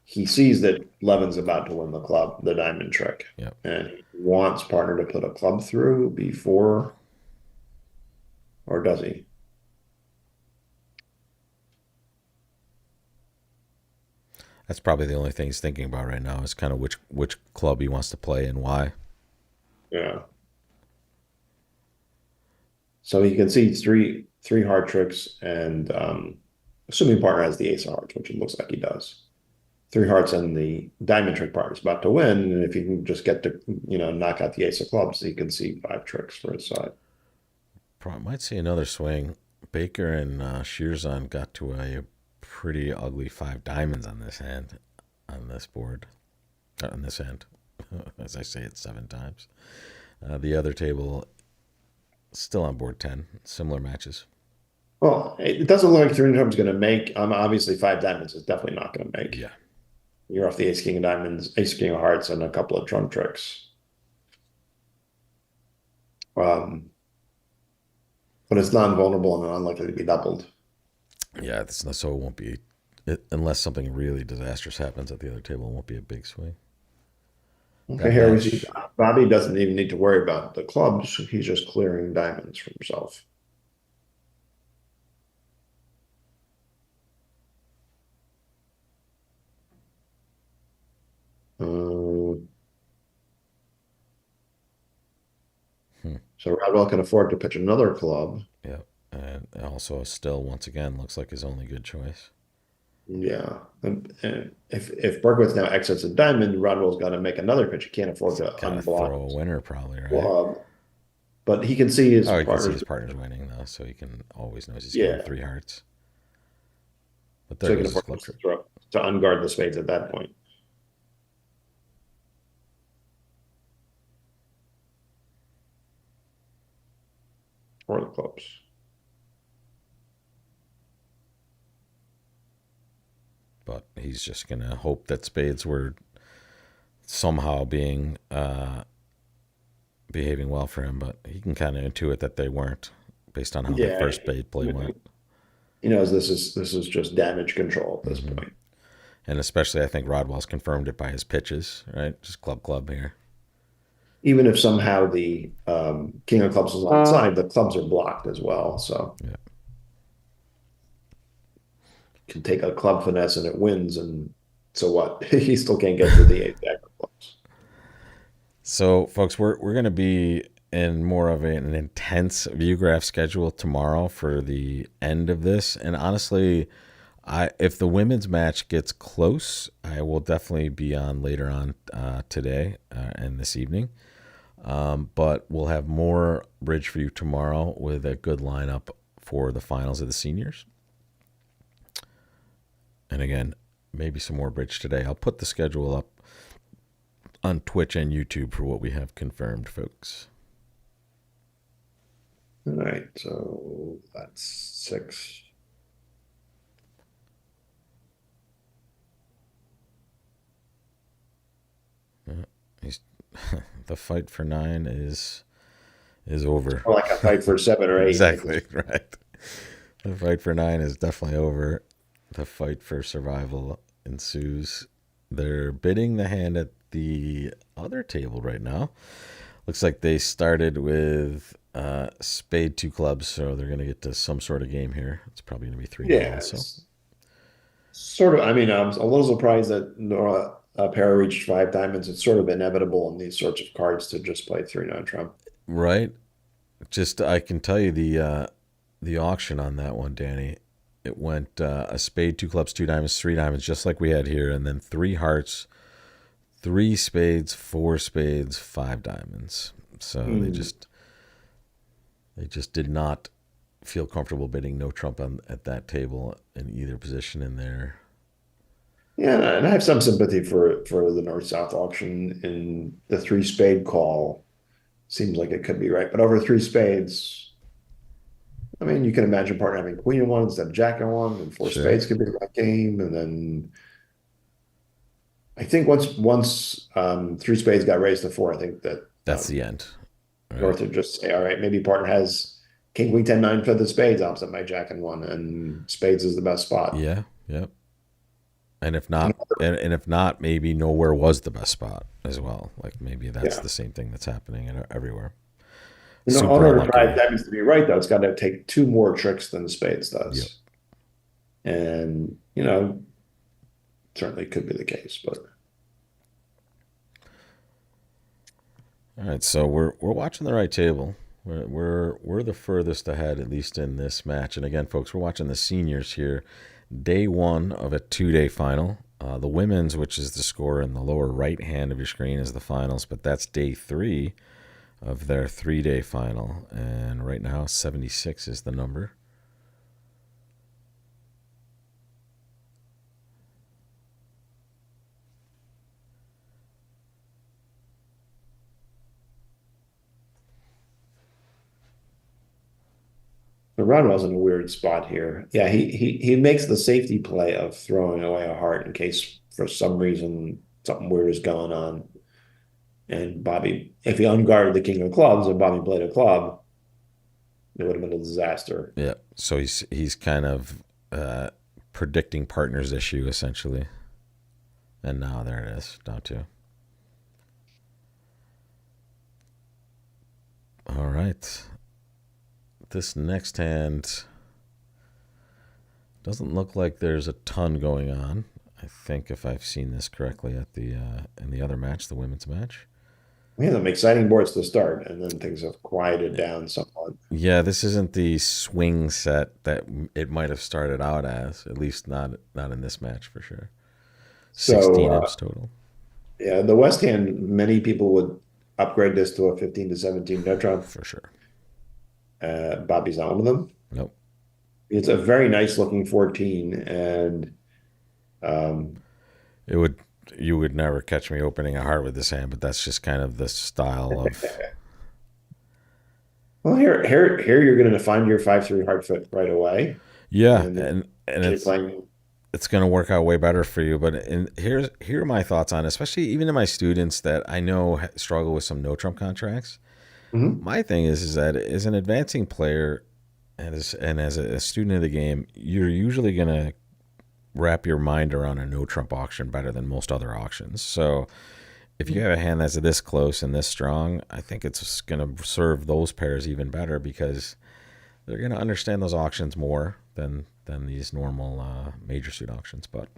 he sees that Levin's about to win the club, the diamond trick, Yep. and he wants partner to put a club through before, or does he? That's probably the only thing he's thinking about right now is kind of which club he wants to play and why. Yeah. So he can see three heart tricks, and assuming partner has the ace of hearts, which it looks like he does. Three hearts and the diamond trick part is about to win, and if he can just get to knock out the ace of clubs, he can see five tricks for his side. Probably might see another swing. Baker and Shearzon got to a pretty ugly five diamonds on this board, on this end. As I say it 7 times. The other table still on board 10. Similar matches. Well, it doesn't look like three times going to make. Obviously, five diamonds is definitely not going to make. Yeah. You're off the ace king of diamonds, ace king of hearts, and a couple of trump tricks. Um, but it's non-vulnerable and unlikely to be doubled. Yeah, so it won't be, unless something really disastrous happens at the other table, it won't be a big swing. Okay, That here we see match, Bobby doesn't even need to worry about the clubs. He's just clearing diamonds for himself. Um, so Rodwell can afford to pitch another club. yeah. And also still, once again, looks like his only good choice. Yeah. And if Berkowitz now exits a diamond, Rodwell's got to make another pitch. He can't afford to Got to unblock throw a winner, probably, right? club. But he can see his Oh, he can see partner's. his partner's winning, though, so he can always knows he's Yeah. getting three hearts. But So there he can goes his afford club to trick. throw to unguard the spades at that point. Or the clubs. But he's just going to hope that spades were somehow behaving well for him, but he can kind of intuit that they weren't based on how the Yeah. first spade play went. He knows this is just damage control at this Mhm. point. And especially, I think Rodwell's confirmed it by his pitches, right? Just club here. Even if somehow the king of clubs is on the side, the clubs are blocked as well. So Yeah. can take a club finesse and it wins, and so what? He still can't get to the eight deck of clubs. So, folks, we're going to be in more of an intense view graph schedule tomorrow for the end of this. And honestly, if the women's match gets close, I will definitely be on later on today and this evening. But we'll have more bridge for you tomorrow with a good lineup for the finals of the seniors. And again, maybe some more bridge today. I'll put the schedule up on Twitch and YouTube for what we have confirmed, folks. All right, so that's 6. He's the fight for 9 is over. Or like a fight for 7 or 8. Exactly, right. The fight for 9 is definitely over. The fight for survival ensues. They're bidding the hand at the other table right now. Looks like they started with spade 2 clubs, so they're going to get to some sort of game here. It's probably going to be 3 Yeah, also. sort of. I mean, I'm a little surprised that Nora Para reached 5 diamonds. It's sort of inevitable in these sorts of cards to just play 3 non-trump. Right. Just I can tell you the auction on that one, Danny. It went a spade, 2 clubs, 2 diamonds, 3 diamonds, just like we had here, and then 3 hearts, 3 spades, 4 spades, 5 diamonds. So they just did not feel comfortable bidding no trump at that table in either position in there. Yeah, and I have some sympathy for the north-south auction in the 3 spade call. Seems like it could be right, but over 3 spades, I mean, you can imagine partner having queen in one instead of jack in one, and 4 Sure. spades could be the right game, and then I think once 3 spades got raised to 4, I think that That's the end. Right. North would just say, all right, maybe partner has king, queen, 10, 9 feather spades opposite my jack and 1, and spades is the best spot. Yeah, yep. And if not, maybe nowhere was the best spot as well. Like maybe that's the same thing that's happening everywhere. In order for five diamonds to be right, though, it's got to take 2 more tricks than the spades does. Yep. And, certainly could be the case, but. All right, so we're watching the right table. We're the furthest ahead, at least in this match. And again, folks, we're watching the seniors here. Day 1 of a 2-day final. The women's, which is the score in the lower right hand of your screen, is the finals, but that's day 3 of their 3-day final. And right now, 76 is the number. Ron in a weird spot here. Yeah, he makes the safety play of throwing away a heart in case for some reason something weird is going on. And Bobby, if he unguarded the king of clubs and Bobby played a club, it would have been a disaster. Yeah, so he's kind of predicting partner's issue essentially. And now there it is, down 2. All right. This next hand doesn't look like there's a ton going on. I think if I've seen this correctly at the in the other match, the women's match. We had some exciting boards to start, and then things have quieted down somewhat. Yeah, this isn't the swing set that it might have started out as. At least not in this match for sure. 16 imps total. Yeah, the West hand, many people would upgrade this to a 15 to 17 no trump. For sure. Bobby's not one of them. Nope. It's a very nice looking 14, and you would never catch me opening a heart with this hand, but that's just kind of the style of. Well, here you're going to find your 5-3 heart foot right away. Yeah, and it's going to work out way better for you. But here are my thoughts on it, especially even to my students that I know struggle with some no trump contracts. Mm-hmm. My thing is that as an advancing player and as a student of the game, you're usually going to wrap your mind around a no trump auction better than most other auctions. So if you have a hand that's this close and this strong, I think it's going to serve those pairs even better because they're going to understand those auctions more than than these normal major suit auctions. But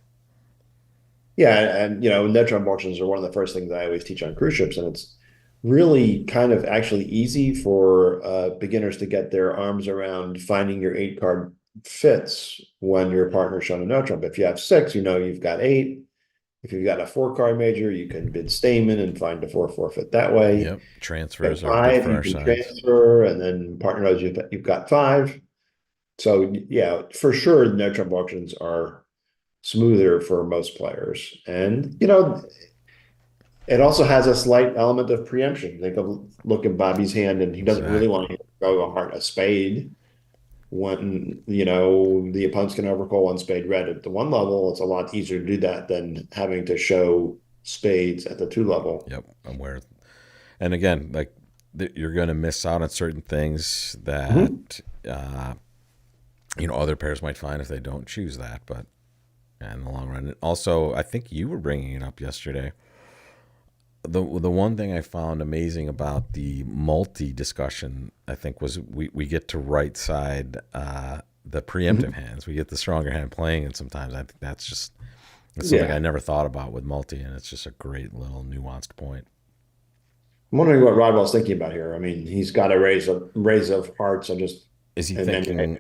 Yeah, and net trump auctions are one of the first things I always teach on cruise ships, and it's really kind of actually easy for beginners to get their arms around finding your 8 card fits when your partner's shown a no trump. If you have 6, you've got 8. If you've got a 4 card major, you can bid Stamen and find a 4 fit that way. yep, transfers At are good 5, for you our can sides. transfer, and then partner knows you've got 5. So yeah, for sure, no trump auctions are smoother for most players. And it also has a slight element of preemption. Think of look at Bobby's hand, and he doesn't really want Exactly. to go a spade when the opponents can overcall one spade red at the 1 level. It's a lot easier to do that than having to show spades at the 2 level. Yep, I'm aware. And again, like you're going to miss out on certain things Mhm. that other pairs might find if they don't choose that. But in the long run, also, I think you were bringing it up yesterday. The one thing I found amazing about the multi discussion, I think, was we get to right side the preemptive Mhm. hands. We get the stronger hand playing, and sometimes I think that's something I Yeah. never thought about with multi, and it's just a great little nuanced point. I'm wondering what Rodwell's thinking about here. I mean, he's got a raise of hearts. Is he And then thinking?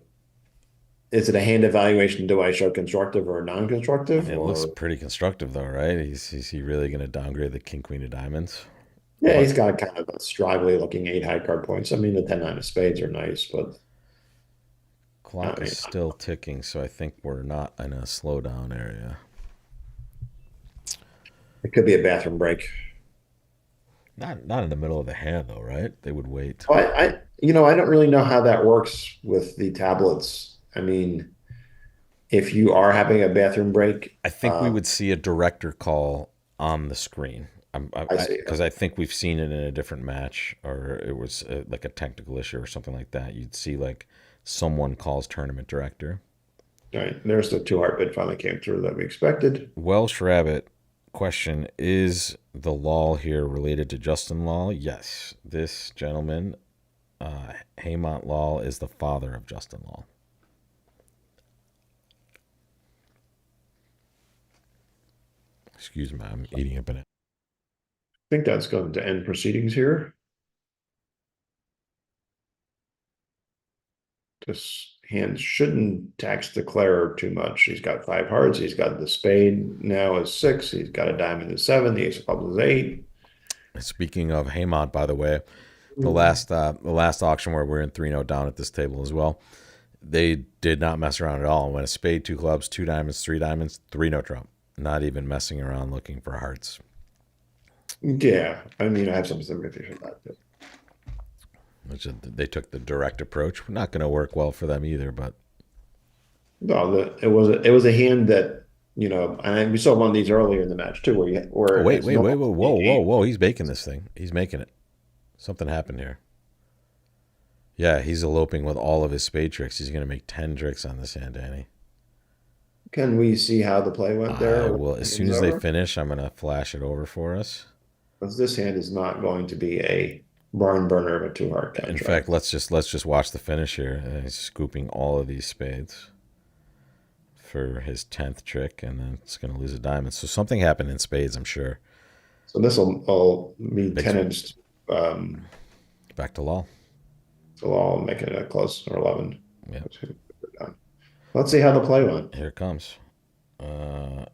is it a hand evaluation? Do I show constructive or I non-constructive? mean, it looks Or pretty constructive though, right? Is he really going to downgrade the king queen of diamonds? yeah, What he's got kind of a straggly looking 8 high card points. I mean, the 10 9 of spades are nice, but I clock is mean, still ticking, so I think we're not in a slowdown area. it could be a bathroom break. Not in the middle of the hand though, right? They would wait. I don't really know how that works with the tablets. I mean, if you are having a bathroom break, I think we would see a director call on the screen. I see. Because I think we've seen it in a different match, or it was like a technical issue or something like that. You'd see like someone calls tournament director. All right, there's the 2 heart bid finally came through that we expected. Welsh Rabbit question: is the law here related to Justin Law? Yes, this gentleman, Haymont Law, is the father of Justin Law. Excuse me, I'm eating a banana. I think that's going to end proceedings here. This hand shouldn't tax declare too much. He's got 5 hearts. He's got the spade now is 6. He's got a diamond is 7. The ace of clubs is 8. Speaking of Haymont, by the way, the last auction where we're in 3-0 down at this table as well, they did not mess around at all. When a spade, 2 clubs, 2 diamonds, 3 no trump. Not even messing around looking for hearts. Yeah, I mean, I have some sympathy for that. But Which they took the direct approach. Not going to work well for them either. But no, it was a hand that and we saw one of these earlier in the match too, oh where wait, it's wait, wait, normal whoa, to whoa, be whoa, eight. whoa! He's making this thing. He's making it. Something happened here. Yeah, he's eloping with all of his spade tricks. He's going to make 10 tricks on this hand, Danny. Can we see how the play went I there when will, the as soon game's as they over? finish, I'm going to flash it over for us. Because this hand is not going to be a barn burner of a 2 heart In fact, contract. let's just watch the finish here. He's scooping all of these spades for his 10th trick, and then it's going to lose a diamond. So something happened in spades, I'm sure. So this will be Makes tenants um, back to law. so I'll make it a close or 11. Yeah, Let's see how the play went. here it comes. Uh,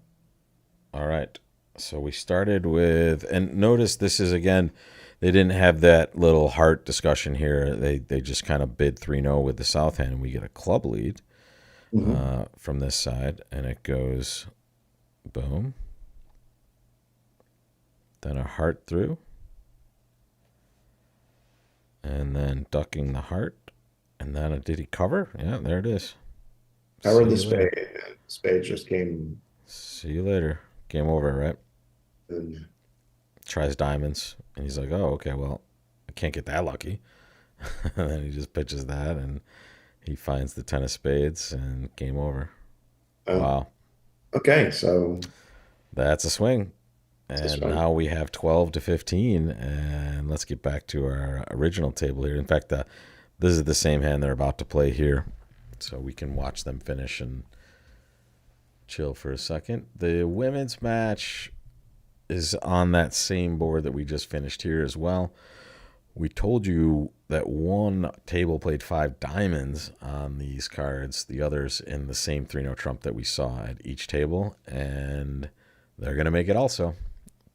all right. So we started with, and notice this is again, they didn't have that little heart discussion here. They just kind of bid 3-0 with the south hand, and we get a club lead Mhm. from this side, and it goes boom, then a heart through, and then ducking the heart, and then did he cover? Yeah, there it is. Covered See the you later. spade. Spade just came See you later. Game over, right? in. Tries diamonds, and he's like, "Oh, okay, well, I can't get that lucky." And then he just pitches that, and he finds the 10 of spades, and game over. Oh, Wow, okay, so that's a swing. this And one. now we have 12 to 15, and let's get back to our original table here. In fact, this is the same hand they're about to play here. so we can watch them finish and chill for a second. The women's match is on that same board that we just finished here as well. We told you that one table played 5 diamonds on these cards, the others in the same 3-0 trump that we saw at each table, and they're going to make it also.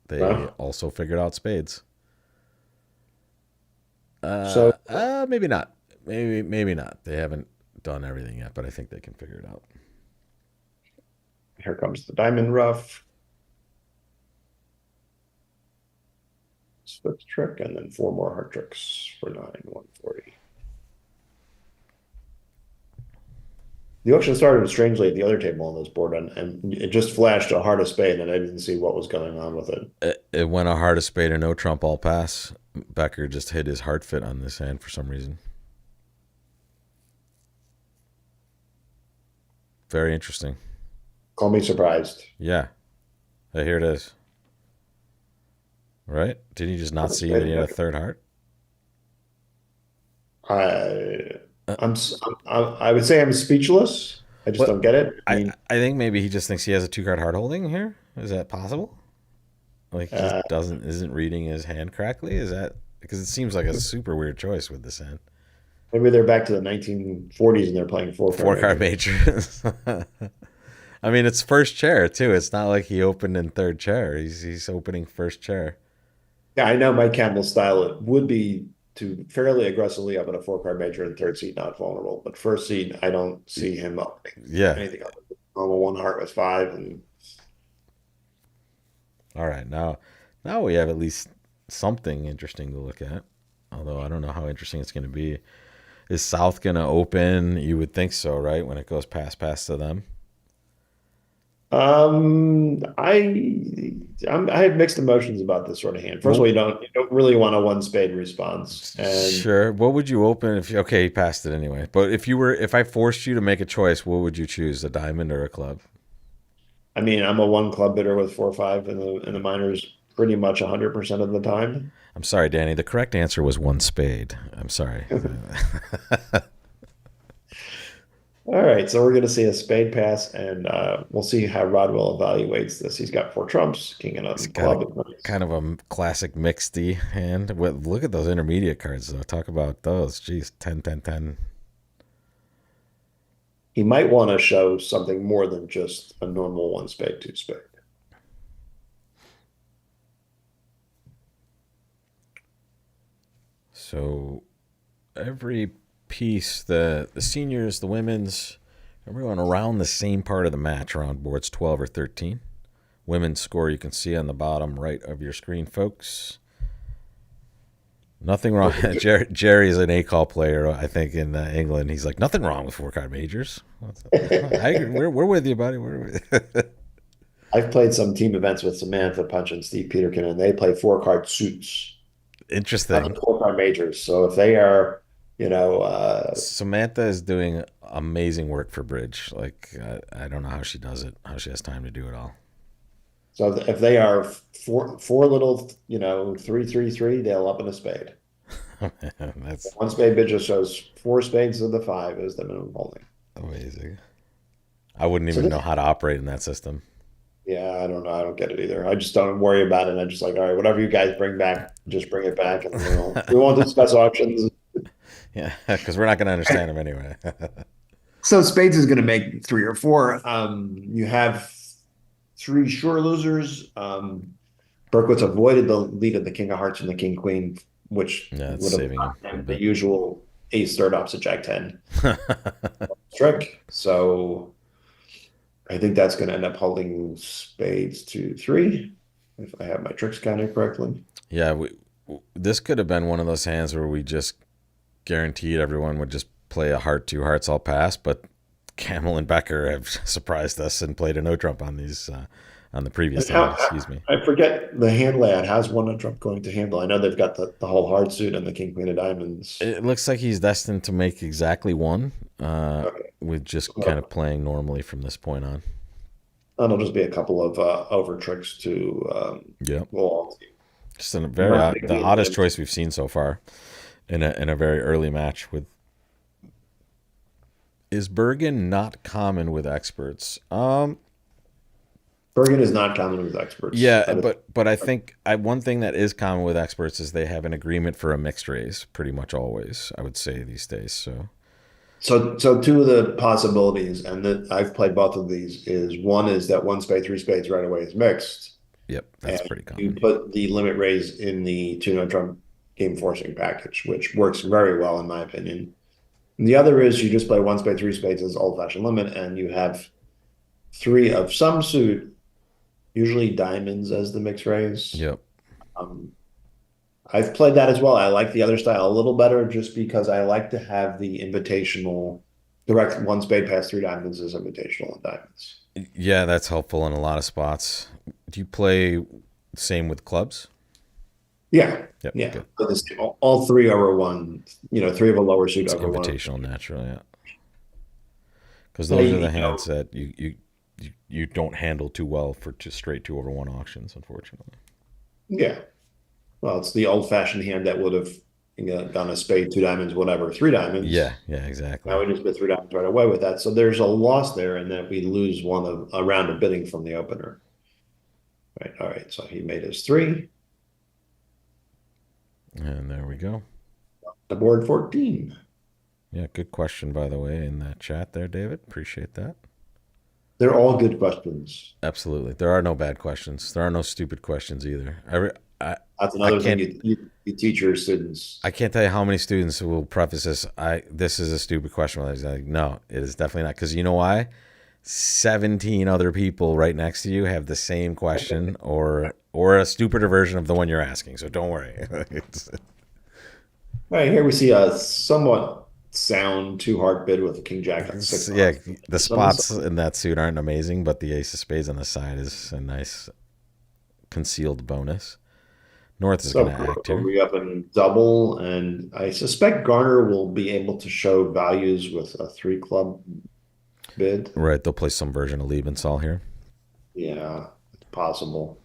They Well, also figured out spades. so Maybe not. Maybe not. They haven't done everything yet, but I think they can figure it out. here comes the diamond rough. Split trick, and then 4 more heart tricks for 9,140. The auction started strangely at the other table on this board, and it just flashed a heart of spade, and I didn't see what was going on with it. It went a hard of spade or no trump all pass. Becker just hit his heart fit on this hand for some reason. Very interesting. Call me surprised. Yeah. Here it is. Right? Did you just not Heart of see spade that he and had a Becker. third heart? I Uh, I would say I'm speechless. I just what? don't get it. I I mean, I think maybe he just thinks he has a 2 card heart holding here. Is that possible? Like he just uh, isn't reading his hand correctly? Is that because it seems like a super weird choice with this hand? maybe they're back to the 1940s and they're playing 4 card 4 card major. majors. I mean, it's first chair too. It's not like he opened in third chair. He's opening first chair. Yeah, I know Mike Campbell's style. It would be to fairly aggressively up in a 4 card major and third seed not vulnerable, but first seed I don't see him up Yeah. anything other than normal 1 heart with 5 and. All right. Now we have at least something interesting to look at. Although I don't know how interesting it's going to be. Is South going to open? You would think so, right? When it goes past to them. I have mixed emotions about this sort of hand. First of all, Well, you don't really want a 1 spade response, and sure. What would you open if? Okay, he passed it anyway. But if I forced you to make a choice, what would you choose? A diamond or a club? I mean, I'm a 1 club bidder with 4 5 in the minors pretty much 100% of the time. I'm sorry, Danny. The correct answer was 1 spade. I'm sorry. All right, so we're going to see a spade pass, and we'll see how Rodwell evaluates this. He's got 4 trumps, king and a It's got a club. kind of a classic mixedy hand. Look at those intermediate cards, though. Talk about those. Jeez, 10, 10, 10. He might want to show something more than just a normal 1 spade, 2 spade. So every piece, the seniors, the women's, everyone around the same part of the match, around boards 12 or 13. Women's score you can see on the bottom right of your screen, folks. Nothing wrong. Jerry's an A-call player, I think, in England. He's like, nothing wrong with 4 card majors. I agree. We're with you, buddy. We're with I've played some team events with Samantha Punch and Steve Peterkin, and they play 4 card suits on Interesting. the 4 card majors. So if they are, Samantha is doing amazing work for Bridge. Like, I don't know how she does it, how she has time to do it all. so if they are four little, 3 3 3, they'll up in a spade. That's 1 spade bid just shows 4 spades of the 5 is the minimum holding. amazing. I wouldn't So even this, know how to operate in that system. yeah, I don't know. I don't get it either. I just don't worry about it. I just like, all right, whatever you guys bring back, just bring it back, and we won't discuss auctions. Yeah, because we're not going to understand them anyway. So spades is going to make 3 or 4. You have 3 sure losers. Berkowitz avoided the lead of the king of hearts and the king queen, which Yeah, it's would have saving him a gotten the bit. usual ace third opposite jack 10 trick. So I think that's going to end up holding spades 2 3, if I have my tricks counted correctly. Yeah, this could have been one of those hands where we just guaranteed everyone would just play a heart, 2 hearts, all pass. But Camel and Becker have surprised us and played a no trump on these on the previous And how, hand. Excuse me. I forget the hand layout. How's one trump going to handle? I know they've got the whole hard suit and the king queen of diamonds. It looks like he's destined to make exactly one, Okay. with just kind Well, of playing normally from this point on. and it'll just be a couple of over tricks to Yep. well, Just a very not going to the be oddest intense. choice we've seen so far in a very early match with Is Bergen not common with experts? Bergen is not common with experts. Yeah, That is but I think one thing that is common with experts is they have an agreement for a mixed raise pretty much always, I would say these days. So, so two of the possibilities, and that I've played both of these, is one is that one spade, three spades right away is mixed, yep, and that's pretty you common. put the limit raise in the two no trump game forcing package, which works very well in my opinion. And the other is you just play one spade, three spades as old fashioned limit, and you have three of some suit, usually diamonds as the mixed raise. Yep. Um, I've played that as well. I like the other style a little better just because I like to have the invitational direct one spade past three diamonds as invitational and diamonds. Yeah, that's helpful in a lot of spots. Do you play same with clubs? Yeah, Yep, yeah. good. But this, all three over one, three of a lower suit It's over one. invitational naturally, yeah. Because Now, those are the hands that you don't handle too well for just straight 2/1 auctions, unfortunately. yeah. Well, it's the old fashioned hand that would have gone a spade, two diamonds, whatever, three Yeah, diamonds. yeah, Now exactly. we just bid three diamonds right away with that. So there's a loss there, and that we lose one of a round of bidding from the opener. Right. All right. So he made his three. And there we go. The board 14. Yeah, good question, by the way, in that chat there, David. Appreciate that. They're all good questions. Absolutely. There are no bad questions. There are no stupid questions either. That's I another thing can't you teach your students. I can't tell you how many students will preface this. This is a stupid question. I was like, no, it is definitely not. Because you know why? 17 other people right next to you have the same question or a stupider version of the one you're asking. So don't worry. All right, here we see a somewhat sound two heart bid with a king jack six Yeah, behind. the On the spots side. in that suit aren't amazing, but the ace of spades on the side is a nice concealed bonus. North is So going to of course, act we'll here. be up in double, and I suspect Garner will be able to show values with a three club bid. Right, they'll play some version of Liebensaal here. Yeah, it's possible.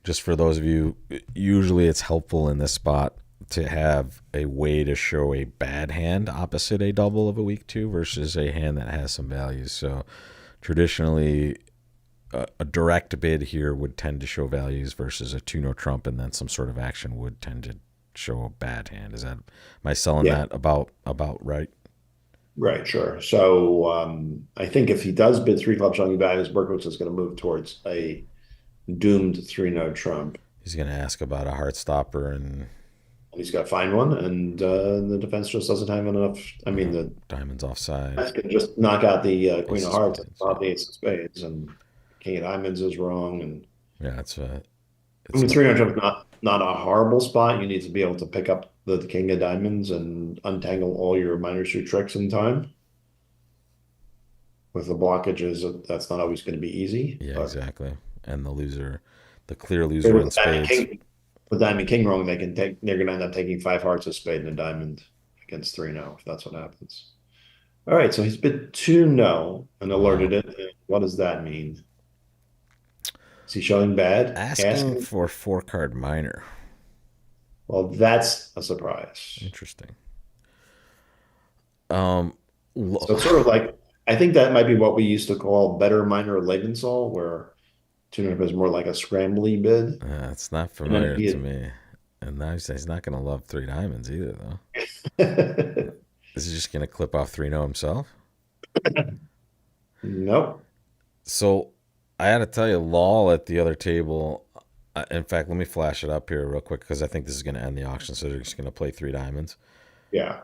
Just for those of you, usually it's helpful in this spot to have a way to show a bad hand opposite a double of a weak two versus a hand that has some values. So traditionally, a direct bid here would tend to show values versus a two no trump, and then some sort of action would tend to show a bad hand. Am I selling Yeah, that about right? right, sure. So I think if he does bid three club showing values, Berkowitz is going to move towards a doomed three no trump. He's going to ask about a heart stopper and And he's got to find one, and the defense just doesn't have enough. I mean, the diamonds offside, defense can just knock out the queen ace of of hearts, spades. not the ace of spades, and king of diamonds is wrong. And Yeah, I it's mean, three no trump is not a horrible spot. You need to be able to pick up the king of diamonds and untangle all your minor suit tricks in time. With the blockages, that's not always going to be easy, yeah, but exactly. And the loser, the clear loser on with diamond spades. king, with diamond king wrong, they're going to end up taking five hearts, a spade, and a diamond against three no, if that's what happens. All right, so he's bid two no and Wow. alerted it. And what does that mean? Is he showing bad? Asking Asking? for 4 card minor. Well, that's a surprise. Interesting. Um, So it's sort of like I think that might be what we used to call better minor Lebensal, where tune-up is more like a scrambly bid. it's not And then familiar he to me. And now he's not going to love 3 diamonds either, though. had Is he just going to clip off 3 no himself? nope. So I had to tell you, Lol at the other table. In fact, let me flash it up here real quick because I think this is going to end the auction. So they're just going to play 3 diamonds. Yeah.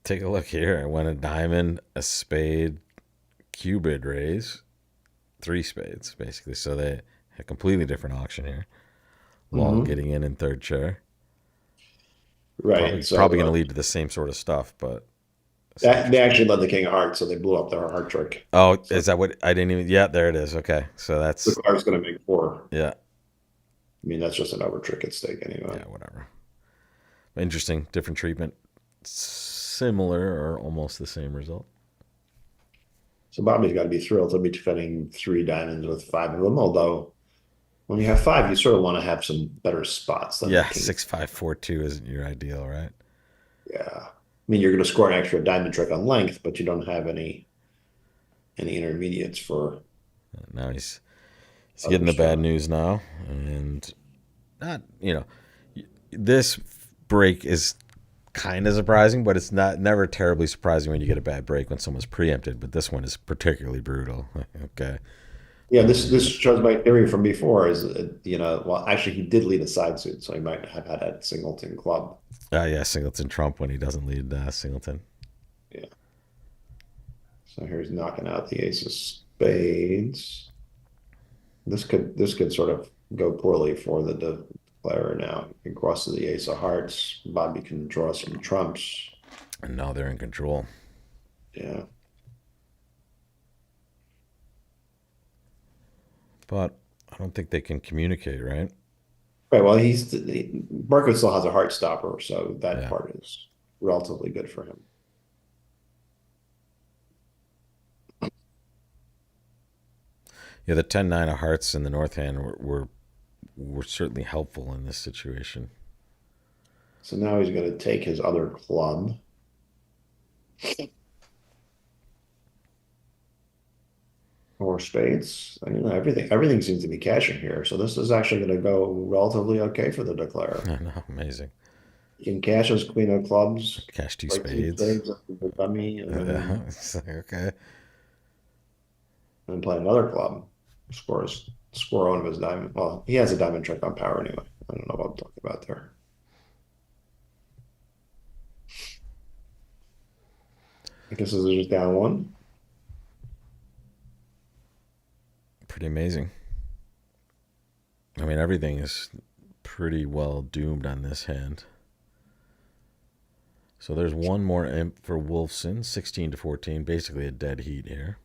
Take a look here. I went a diamond, a spade, cubid raise, 3 spades, basically. So they had a completely different auction here. Lol Hmm. getting in third chair. Right. Probably So going to lead to the same sort of stuff, but it's they interesting. actually led the king of hearts, so they blew up their heart trick. Oh, So is that what I didn't even? Yeah, there it is. Okay, so the that's card's going to make four. yeah, I mean, that's just an over trick at stake yeah, anyway. whatever. Interesting, different treatment, similar or almost the same result. So Bobby's got to be thrilled to be defending three diamonds with five of them. Although when you have five, you sort of want to have some better spots than the Yeah, king. 6 5 4 2 isn't your ideal, right? Yeah. mean, you're going to score an extra diamond trick on length, but you don't have any intermediates for Now he's getting other the bad stuff. news now, and not this break is kind of surprising, but it's not never terribly surprising when you get a bad break when someone's preempted. But this one is particularly brutal. Okay, Yeah, this um, shows my theory from before is, well, actually, he did lead a side suit, so he might have had a singleton club. yeah, Singleton Trump when he doesn't lead Singleton. Yeah. So here's knocking out the ace of spades. This could sort of go poorly for the declarer now. He crosses the ace of hearts. Bobby can draw some trumps. And now they're in control. Yeah. But I don't think they can communicate, right? Right. Well, Barco still has a heart stopper, so that Yeah. part is relatively good for him. Yeah, the 10-9 of hearts in the north hand were certainly helpful in this situation. So now he's going to take his other club. Or spades. Everything seems to be cashing here. So this is actually going to go relatively okay for the declarer. I know, amazing. He can cash his queen of clubs, Cash two play two spades. spades with the dummy, It's like, okay. and play another club. Score one of his diamond. Well, he has a diamond trick on power anyway. I don't know what I'm talking about there. I guess this is just down one. Pretty amazing. I mean, everything is pretty well doomed on this hand. So there's one more imp for Wolfson, 16-14, basically a dead heat here.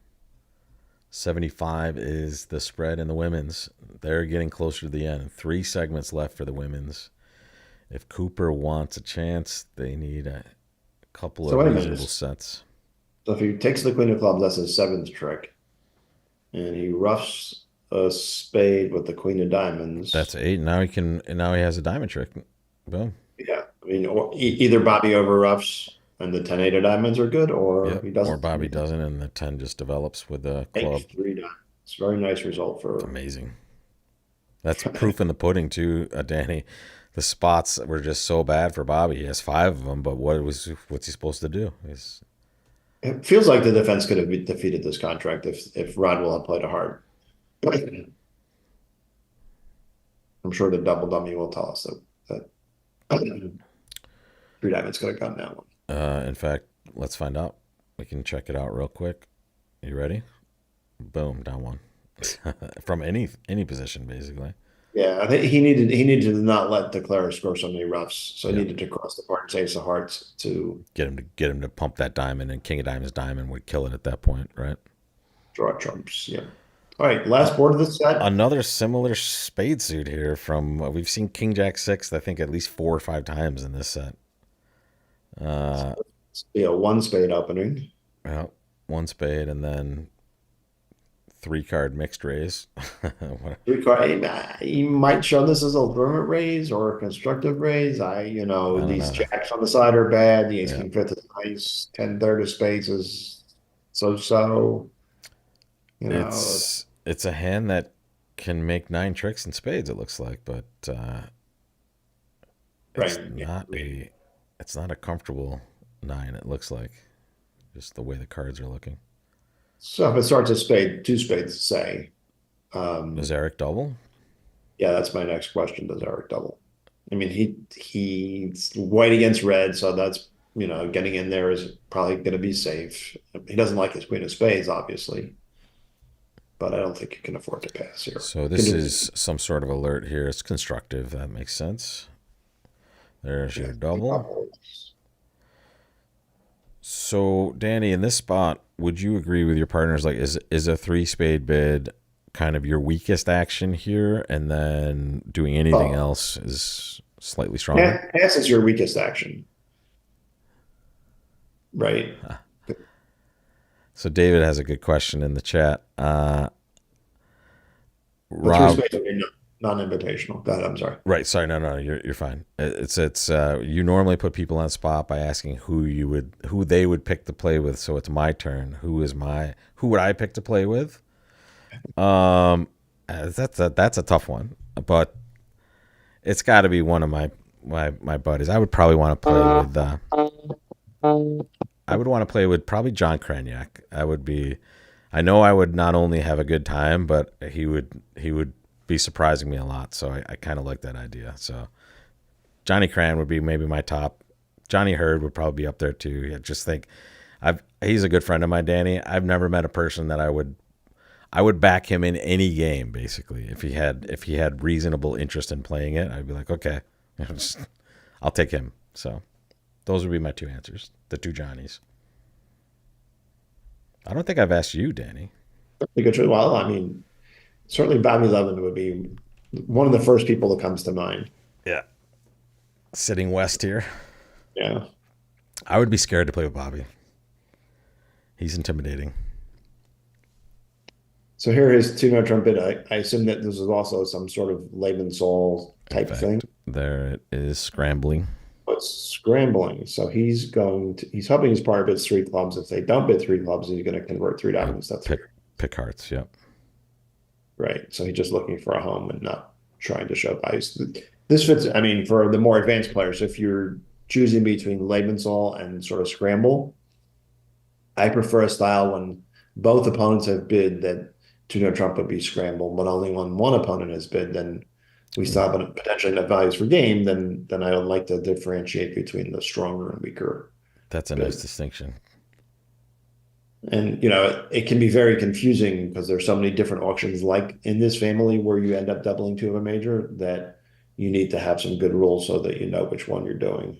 75 is the spread in the women's. They're getting closer to the end. 3 segments left for the women's. If Cooper wants a chance, they need a couple So of wait a reasonable minute. sets. So if he takes the queen of clubs, that's his seventh trick, and he roughs a spade with the queen of That's diamonds. 8. Now he can. Now he has a diamond trick. Boom. Yeah, I mean, either Bobby over roughs and the 10-8 of diamonds are good, or Yep. he Or doesn't. Bobby doesn't, and the 10 just develops with a club. Take 3 diamonds. Very nice result for. Amazing. That's proof in the pudding too, Danny. The spots were just so bad for Bobby. He has 5 of them, but what's he supposed to do? It feels like the defense could have defeated this contract if Rodwell had played a hard. I'm sure the double dummy will tell us that 3 diamonds could have gotten that one. In fact, let's find out. We can check it out real quick. You ready? Boom, down 1 from any position basically. Yeah, I think he needed to not let Declare score so many roughs, so he Yep. needed to cross the board and save the hearts to Get him to pump that diamond, and King of Diamonds diamond would kill it at that point, right? draw trumps. Yeah. All right, last board of the set. Another similar spade suit here from we've seen King Jack 6, I think at least 4 or 5 times in this set. Uh, Yeah, one spade opening. well, 1 spade and then 3 card mixed raise. He might show this as a limit raise or a constructive raise. I don't These know. jacks on the side are bad. The ace Yeah, king fifth is nice. 10 third of spades is so. You know, it's a hand that can make 9 tricks in spades. It looks like, but it's right. Yeah. not a it's not a comfortable 9. It looks like just the way the cards are looking. So if it starts a spade, 2 spades, say. Does Um, Eric double? yeah, that's my next question. Does Eric double? I mean, he's white against red, so that's getting in there is probably going to be safe. He doesn't like his queen of spades, obviously, but I don't think he can afford to pass here. So Can this do, is some sort of alert here. It's constructive. That makes sense. There's yeah, your double. So Danny, in this spot, would you agree with your partners? Like, is a 3 spade bid kind of your weakest action here, and then doing anything oh, else is slightly stronger? pass is your weakest action, right? So David has a good question in the chat. The three Rob, spades would be non-invitational. Go ahead, I'm sorry. Right. Sorry. No, no, you're fine. You normally put people on the spot by asking who they would pick to play with. So it's my turn. Who would I pick to play with? Um, that's a tough one, but it's got to be one of my buddies. I would probably want to play with. I would want to play with probably John Kraniak. I would be. I know I would not only have a good time, but he would be surprising me a lot. So I kind of like that idea. So Johnny Cran would be maybe my top. Johnny Hurd would probably be up there too. I just think he's a good friend of mine, Danny. I've never met a person that I would back him in any game basically. If he had reasonable interest in playing it, I'd be like, okay, I'll take him. So those would be my two answers. The two Johnnies. I don't think I've asked you, Danny. Well, I mean, certainly Bobby Levin would be one of the first people that comes to mind. Yeah. Sitting west here. Yeah. I would be scared to play with Bobby. He's intimidating. So here is two note trumpet. I assume that this is also some sort of Laban Soul In type thing, fact, there it is scrambling. but scrambling. So he's hoping his partner bids three clubs. If they don't bid three clubs, he's going to convert three Yep. diamonds. That's Pick hearts. Yep. right. So he's just looking for a home and not trying to show bias. This fits, I mean, for the more advanced players, if you're choosing between Lebensol and sort of scramble, I prefer a style when both opponents have bid that Tuno Trump would be scramble, but only when one opponent has bid, then we still have potentially enough values for game. Then I would like to differentiate between the stronger and weaker That's a nice bid. distinction. And it can be very confusing because there's so many different auctions like in this family where you end up doubling two of a major that you need to have some good rules so that you know which one you're doing.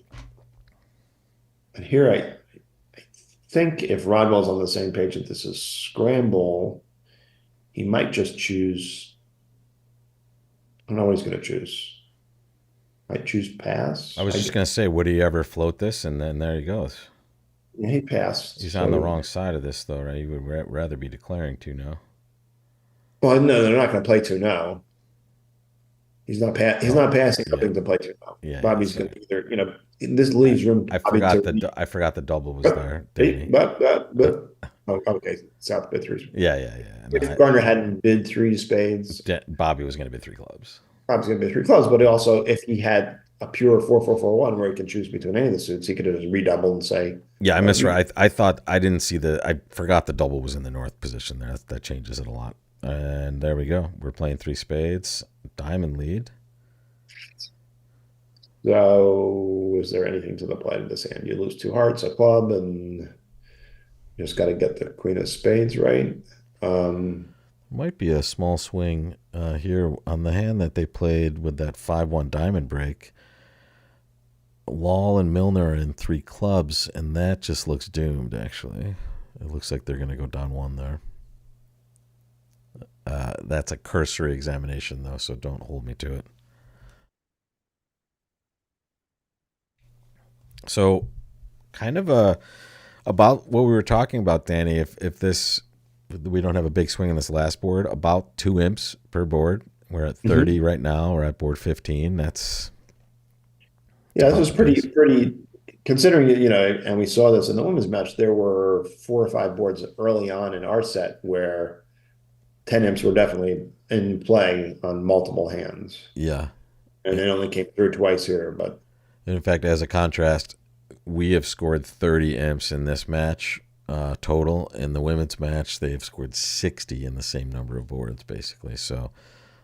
And here I think if Rodwell's on the same page that this is scramble, he might just choose. I don't know what he's going to choose. Might choose pass. I was just gonna say, would he ever float this? And then there he goes. Yeah, he passed. He's on the So, wrong side of this, though, right? He would rather be declaring two now. well, no, they're not going to play two now. He's not He's Oh, not passing yeah, something to play two now. yeah, yeah. Bobby's going Sorry, to either, this I leaves room I for Bobby to forgot read. I forgot the double was there, Hey, Danny. Uh, oh, okay, South bid threes. yeah, yeah, yeah. No, If Garner hadn't bid three spades, Bobby was gonna be three clubs. Bob's going to bid three clubs. But also, if he had a pure 4-4-4-1 where he can choose between any of the suits, he could have just redoubled and say, Yeah, I you misread. I thought I didn't see I forgot the double was in the north position there. That changes it a lot. And there we go. We're playing three spades, diamond lead. So, is there anything to the plight of this hand? You lose two hearts, a club, and you just got to get the queen of spades right. Um, Might be a small swing here on the hand that they played with that 5-1 diamond break. Lal and Milner are in three clubs, and that just looks doomed, actually. It looks like they're going to go down one there. That's a cursory examination, though, so don't hold me to it. So, kind of about what we were talking about, Danny. If this we don't have a big swing on this last board, about 2 imps per board. We're at 30 right now. We're at board 15. That's yeah, this about was the pace. pretty considering and we saw this in the women's match. There were 4 or 5 boards early on in our set where 10 imps were definitely in play on multiple hands, Yeah. and it only came through twice here. But In fact, as a contrast, we have scored 30 imps in this match total. In the women's match, they've scored 60 in the same number of boards, basically. So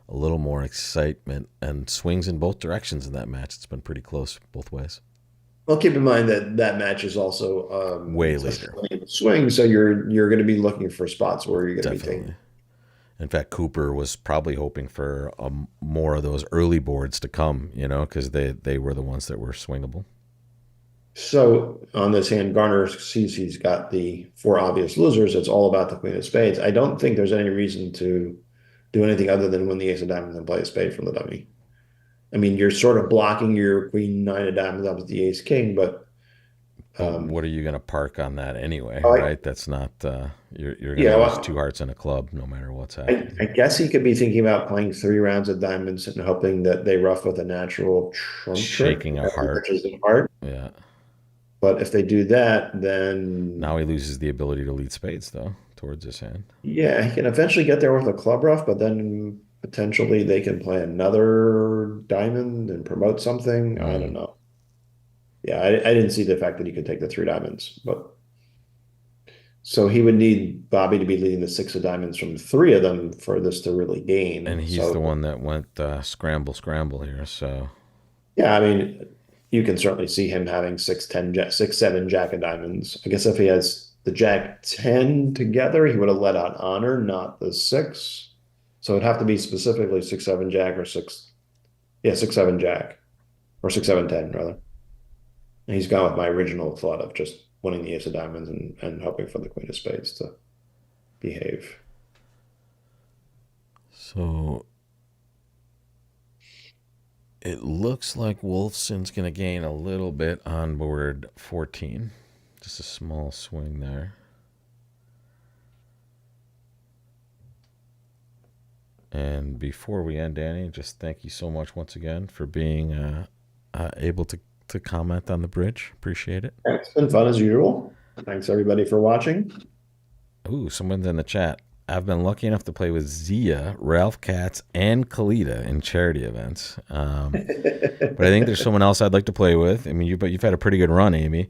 a little more excitement and swings in both directions in that match. It's been pretty close both ways. well, keep in mind that that match is also Way a later. swing, so you're going to be looking for spots where you're going to be taking. Definitely. In fact, Cooper was probably hoping for more of those early boards to come, because they were the ones that were swingable. So on this hand, Garner sees he's got the four obvious losers. It's all about the queen of spades. I don't think there's any reason to do anything other than win the ace of diamonds and play a spade from the dummy. I mean, you're sort of blocking your queen nine of diamonds up with the ace king, but But what are you going to park on that anyway, I, right? That's not you're going to yeah, lose two well, hearts in a club no matter what's I happening. guess he could be thinking about playing 3 rounds of diamonds and hoping that they ruff with a natural trump trick Shaking a that heart. matches the heart. Yeah. But if they do that, then Now he loses the ability to lead spades though towards his hand. yeah, he can eventually get there with a club ruff, but then potentially they can play another diamond and promote something. I don't Mm. know. Yeah, I didn't see the fact that he could take the 3 diamonds, but so he would need Bobby to be leading the 6 of diamonds from 3 of them for this to really And gain. he's So the one that went scramble scramble here. So yeah, I mean, you can certainly see him having 6, 7 jack of diamonds. I guess if he has the jack 10 together, he would have let out honor, not the six. So it'd have to be specifically 6, 7 jack or yeah, 6, 7 jack or 6, 7, 10 rather. And he's gone with my original thought of just winning the ace of diamonds and hoping for the queen of spades to behave. so it looks like Wolfson's going to gain a little bit on board 14. Just a small swing there. And before we end, Danny, just thank you so much once again for being able to comment on the bridge. Appreciate it. Yeah, it's been fun as usual. Thanks everybody for watching. Ooh, someone's in the chat. I've been lucky enough to play with Zia, Ralph Katz, and Kalita in charity events. But I think there's someone else I'd like to play with. I mean, but you've had a pretty good run, Amy.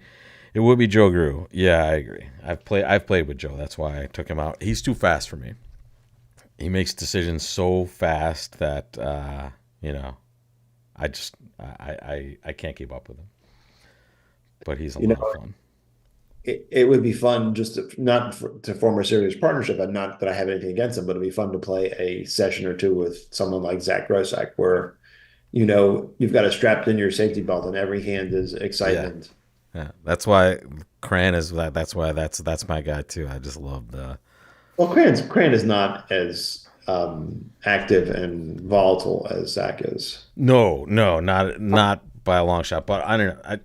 It would be Joe Grew. Yeah, I agree. I've played with Joe. That's why I took him out. He's too fast for me. He makes decisions so fast that you know, I just I can't keep up with him. But he's a You know, lot of fun. it would be fun just to, not for, to form a serious partnership, and not that I have anything against him, but it'd be fun to play a session or two with someone like Zach Grossack, where you've got it strapped in your safety belt, and every hand is Yeah, excitement. yeah. That's why Cran is that. That's why that's my guy too. I just love the. Well, Cran is not as active and volatile as Zach is. No, no, not by a long shot. But I don't know.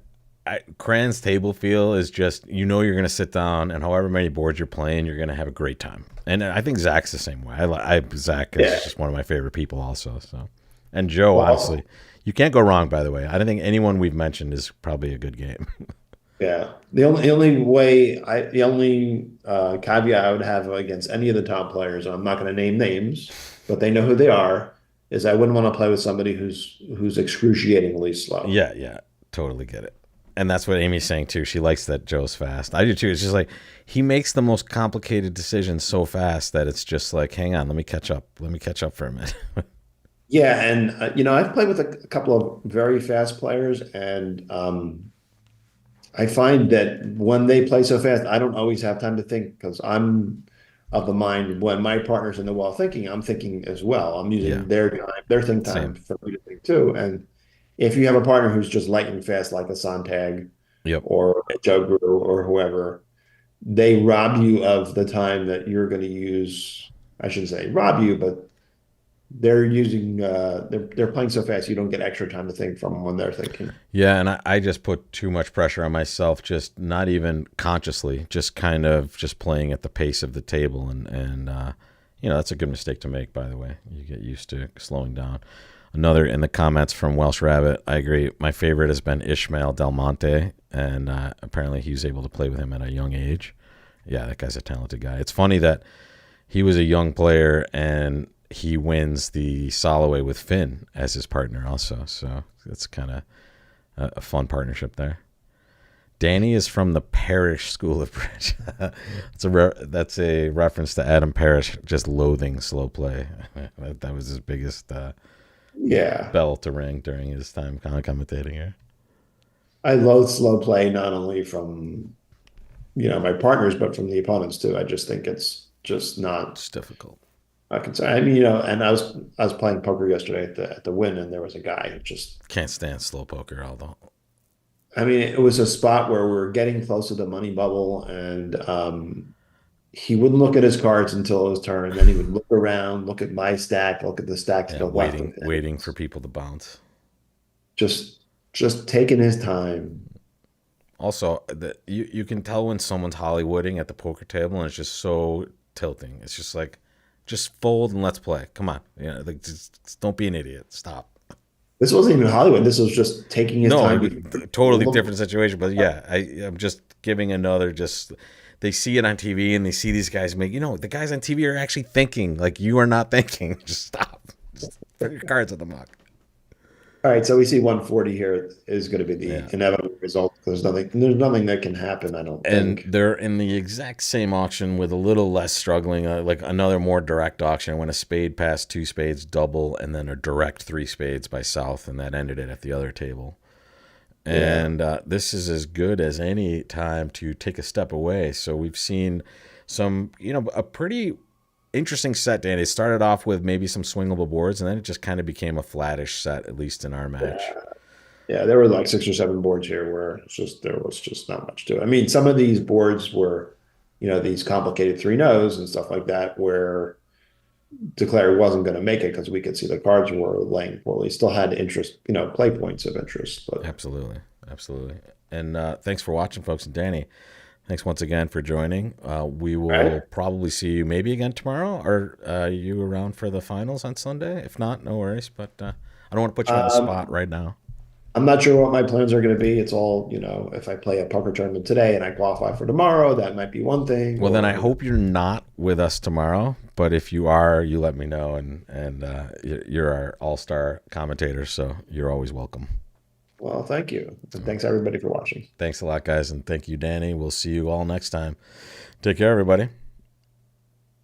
Cran's table feel is just you're gonna sit down and however many boards you're playing, you're gonna have a great time. And I think Zach's the same way. Zach is Yeah. just one of my favorite people also. So, and Joe, Well, honestly, you can't go wrong. By the way, I don't think anyone we've mentioned is probably a good game. yeah. The only caveat I would have against any of the top players, and I'm not going to name names, but they know who they are, is I wouldn't want to play with somebody who's excruciatingly slow. Yeah, yeah, totally get it. And that's what Amy's saying too. She likes that Joe's fast. I do too. It's just like he makes the most complicated decisions so fast that it's just like, hang on, let me catch up. Let me catch up for a minute. Yeah, and I've played with a couple of very fast players, and I find that when they play so fast, I don't always have time to think because I'm of the mind when my partner's in the wall thinking, I'm thinking as well. I'm Yeah, using their time, their think time same. for me to think too. And if you have a partner who's just lightning fast, like a Sontag Yep. or a Joe Grew or whoever, they rob you of the time that you're going to use. I shouldn't say rob you, but they're playing so fast you don't get extra time to think from when they're thinking. Yeah, and I just put too much pressure on myself, just not even consciously, just kind of just playing at the pace of the table, and that's a good mistake to make. By the way, you get used to slowing down. Another in the comments from Welsh Rabbit, I agree. My favorite has been Ishmael Del Monte, and apparently he was able to play with him at a young age. Yeah, that guy's a talented guy. It's funny that he was a young player and he wins the Soloway with Finn as his partner also. So it's kind of a fun partnership there. Danny is from the Parrish School of Bridge. That's a reference to Adam Parrish just loathing slow play. That was his biggest Yeah. bell to ring during his time commentating here. I loathe slow play not only from my partners, but from the opponents too. I just think it's just not It's difficult. a concern. I mean, and I was playing poker yesterday at the Win, and there was a guy who just. Can't stand slow poker, although. I mean, it was a spot where we are getting close to the money bubble, and he wouldn't look at his cards until it was turn. Then he would look around, look at my stack, look at the stack to Yeah, the left of him. waiting for people to bounce. Just taking his time. Also, you can tell when someone's Hollywooding at the poker table, and it's just so tilting. It's just like, just fold and let's play. Come on, like just don't be an idiot. Stop. This wasn't even Hollywood. This was just taking his No, time before totally look. different situation. But yeah, I'm just giving another. Just they see it on TV and they see these guys make. The guys on TV are actually thinking. Like you are not thinking. Just stop. Just throw your cards at the muck. All right, so we see 140 here is going to be Yeah. the inevitable result. There's nothing that can happen, I don't And think. they're in the exact same auction with a little less struggling, like another more direct auction when a spade passed two spades double and then a direct three spades by South, and that ended it at the other table. Yeah. And this is as good as any time to take a step away. So we've seen some, a pretty interesting set, Dan. It started off with maybe some swingable boards, and then it just kind of became a flattish set, at least in our match. Yeah. Yeah, there were like 6 or 7 boards here where there was just not much to it. I mean, some of these boards were, these complicated 3-no's and stuff like that, where declare wasn't going to make it because we could see the cards were laying poorly. Still had interest, play points of interest. But Absolutely. Absolutely. And thanks for watching, folks. And Danny, thanks once again for joining. We all will right. probably see you maybe again tomorrow. Are you around for the finals on Sunday? If not, no worries. But I don't want to put you on the spot Um, right now. I'm not sure what my plans are going to be. It's all, if I play a poker tournament today and I qualify for tomorrow, that might be one thing. Well, then I Or, hope you're not with us tomorrow. But if you are, you let me know. And you're our all-star commentator, so you're always welcome. well, thank you. And thanks everybody for watching. Thanks a lot, guys. And thank you, Danny. We'll see you all next time. Take care, everybody.